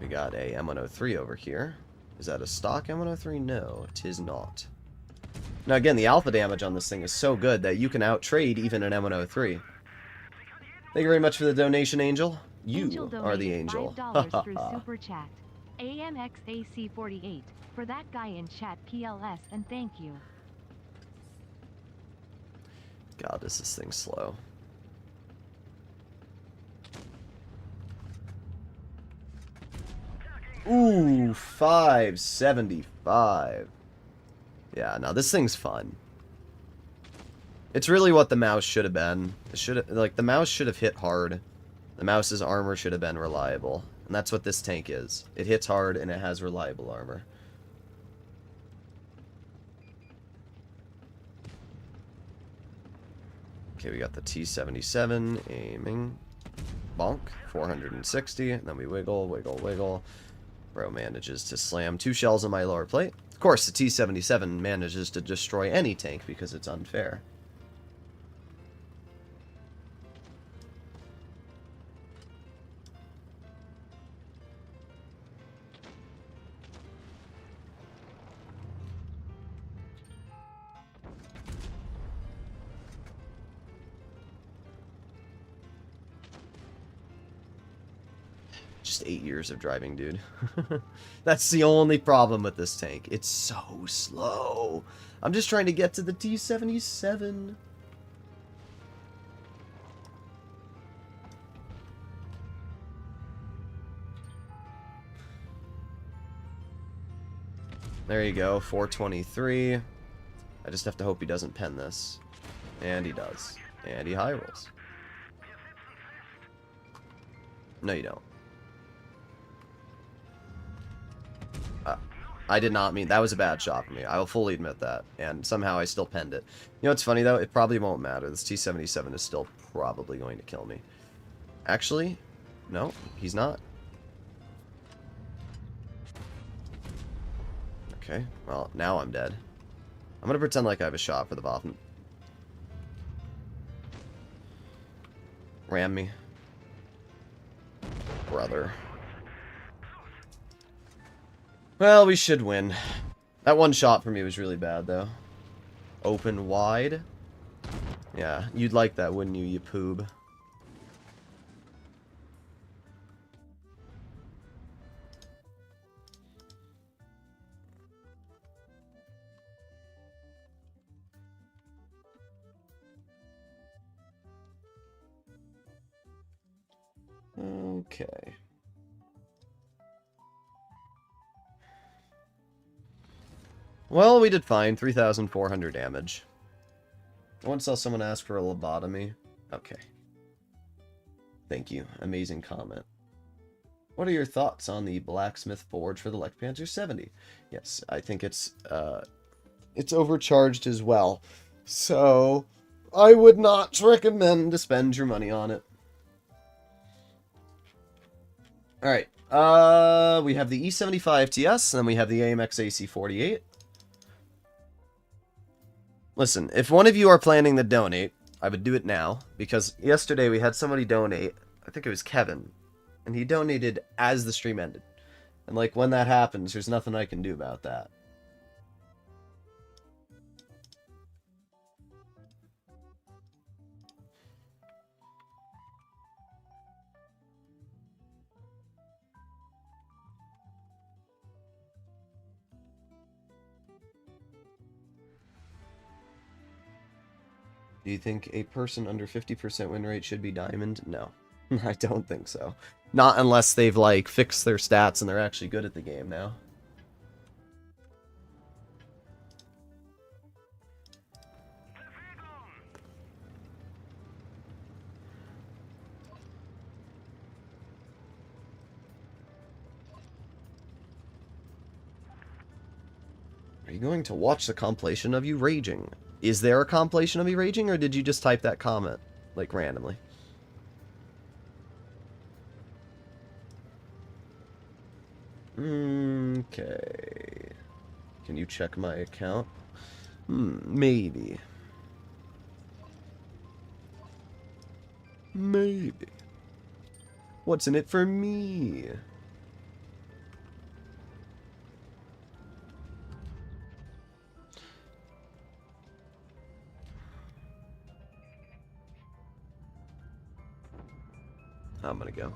We got a M103 over here. Is that a stock M103? No, it is not. Now again, the alpha damage on this thing is so good that you can out-trade even an M103. Thank you very much for the donation, Angel. You are the angel. $5 through Super Chat. AMX AC 48. For that guy in chat PLS and thank you. God, is this thing slow. Ooh, 575. Yeah, no, this thing's fun. It's really what the mouse should have been. It should have, like, the mouse should have hit hard. The mouse's armor should have been reliable. And that's what this tank is. It hits hard and it has reliable armor. Okay, we got the T77 aiming. Bonk. 460. And then we wiggle, wiggle, wiggle. Bro manages to slam 2 shells in my lower plate. Of course, the T77 manages to destroy any tank because it's unfair. Just 8 years of driving, dude. That's the only problem with this tank. It's so slow. I'm just trying to get to the T77. There you go, 423. I just have to hope he doesn't pen this. And he does. And he high rolls. No, you don't. I did not mean... That was a bad shot for me. I will fully admit that. And somehow I still penned it. You know what's funny, though? It probably won't matter. This T-77 is still probably going to kill me. Actually, no, he's not. Okay, well, now I'm dead. I'm going to pretend like I have a shot for the Waffen. Ram me. Brother. Well, we should win. That one shot for me was really bad, though. Open wide. Yeah, you'd like that, wouldn't you, you poob? Okay. Well, we did fine. 3,400 damage. I once saw someone ask for a lobotomy. Okay. Thank you. Amazing comment. What are your thoughts on the blacksmith forge for the Lech Panzer 70? Yes, I think it's overcharged as well. So, I would not recommend to spend your money on it. Alright, we have the E75 TS, and then we have the AMX AC 48. Listen, if one of you are planning to donate, I would do it now, because yesterday we had somebody donate, I think it was Kevin, and he donated as the stream ended. And like, when that happens, there's nothing I can do about that. Do you think a person under 50% win rate should be diamond? No. I don't think so. Not unless they've, like, fixed their stats and they're actually good at the game now. Are you going to watch the compilation of you raging? Is there a compilation of me raging, or did you just type that comment, like, randomly? Okay. Can you check my account? Maybe. Maybe. What's in it for me? I'm gonna go.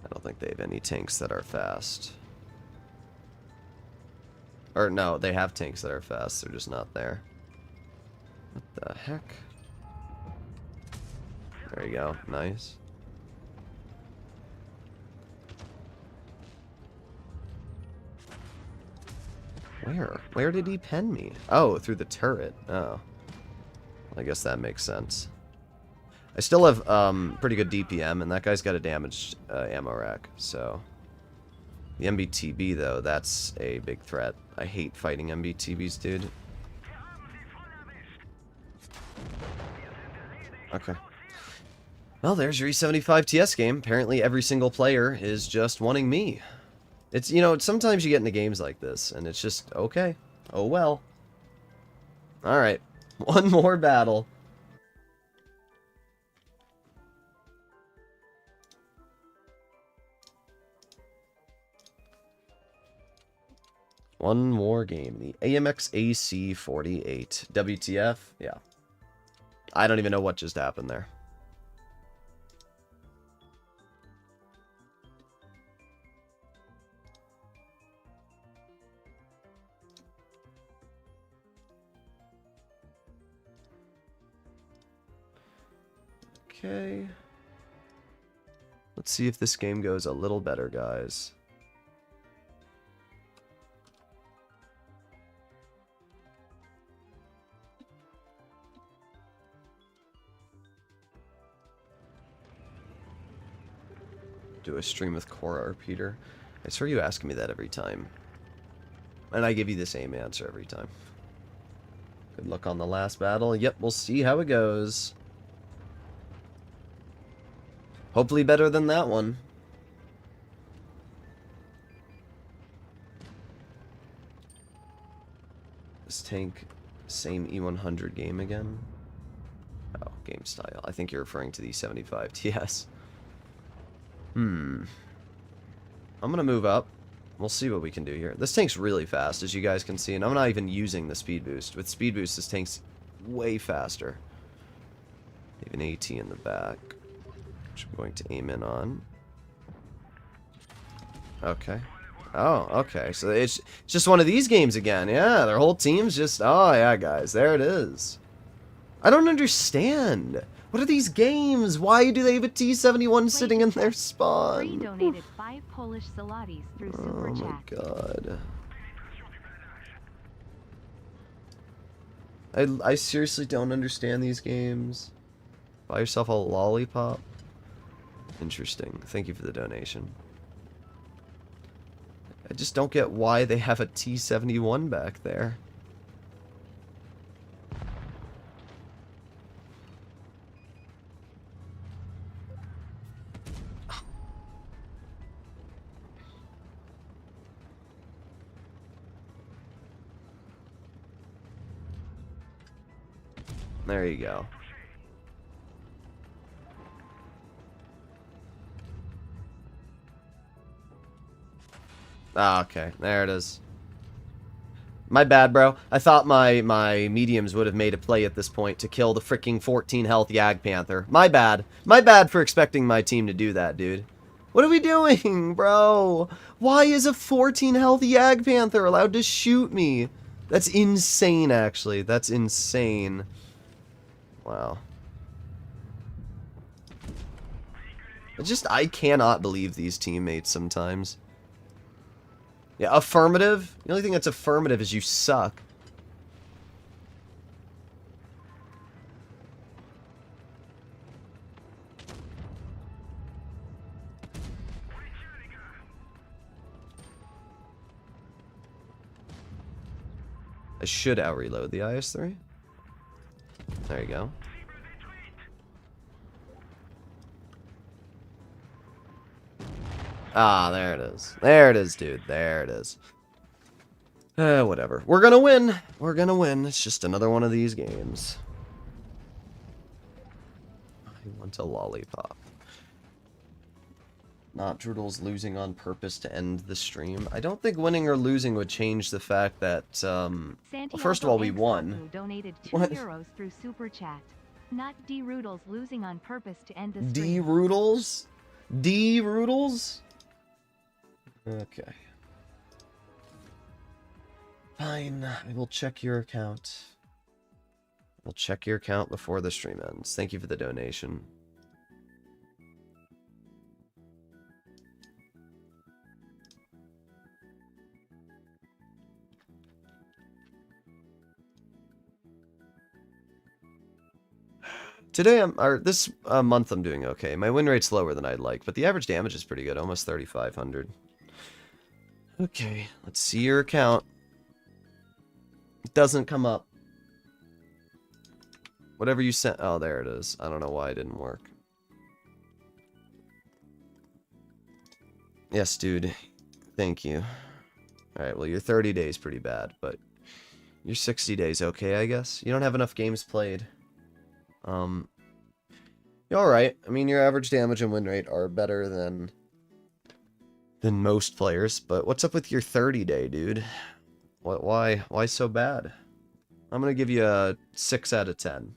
I don't think they have any tanks that are fast. Or no, they have tanks that are fast, they're just not there. What the heck? There you go, nice. Where? Where did he pen me? Oh, through the turret. Oh. I guess that makes sense. I still have pretty good DPM, and that guy's got a damaged ammo rack, so... The MBTB, though, that's a big threat. I hate fighting MBTBs, dude. Okay. Well, there's your E75 TS game. Apparently every single player is just wanting me. It's, you know, sometimes you get into games like this, and it's just, okay. Oh well. Alright. One more battle. One more game. The AMX AC 48. WTF? Yeah. I don't even know what just happened there. Okay. Let's see if this game goes a little better, guys. Do a stream with Cora or Peter? I swear you ask me that every time. And I give you the same answer every time. Good luck on the last battle. Yep, we'll see how it goes. Hopefully better than that one. This tank, same E100 game again? Oh, game style. I think you're referring to the 75 TS. I'm gonna move up. We'll see what we can do here. This tank's really fast, as you guys can see, and I'm not even using the speed boost. With speed boost, this tank's way faster. Even AT in the back, which I'm going to aim in on. Okay. Oh, okay. So it's just one of these games again. Yeah, their whole team's just... Oh, yeah, guys. There it is. I don't understand. What are these games? Why do they have a T-71 sitting in their spawn? Free donated 5 Polish zlotys through Super Oh, Chat. my God. I seriously don't understand these games. Buy yourself a lollipop? Interesting. Thank you for the donation. I just don't get why they have a T-71 back there. There you go. Ah, okay. There it is. My bad, bro. I thought my mediums would have made a play at this point to kill the freaking 14 health Yag Panther. My bad. My bad for expecting my team to do that, dude. What are we doing, bro? Why is a 14 health Yag Panther allowed to shoot me? That's insane, actually. That's insane. Wow. I cannot believe these teammates sometimes. Yeah, affirmative. The only thing that's affirmative is you suck. I should out-reload the IS-3. There you go. Ah, there it is. There it is, dude. There it is. Whatever. We're gonna win. We're gonna win. It's just another one of these games. I want a lollipop. Not Droodles losing on purpose to end the stream. I don't think winning or losing would change the fact that, well, first of all, we won. Donated 2 What? euros through Super Chat. Not Droodles losing on purpose to end the stream. D-Roodles? D-Roodles? Okay. Fine. I will check your account. We'll check your account before the stream ends. Thank you for the donation. Today, this month I'm doing okay. My win rate's lower than I'd like, but the average damage is pretty good, almost 3,500. Okay, let's see your account. It doesn't come up. Whatever you sent, oh, there it is. I don't know why it didn't work. Yes, dude. Thank you. Alright, well, your 30 days pretty bad, but your 60 days okay, I guess? You don't have enough games played. You're alright. I mean, your average damage and win rate are better than most players, but what's up with your 30-day, dude? Why so bad? I'm gonna give you a 6 out of 10.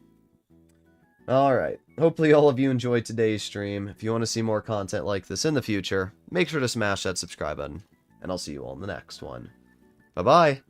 Alright. Hopefully all of you enjoyed today's stream. If you want to see more content like this in the future, make sure to smash that subscribe button, and I'll see you all in the next one. Bye-bye!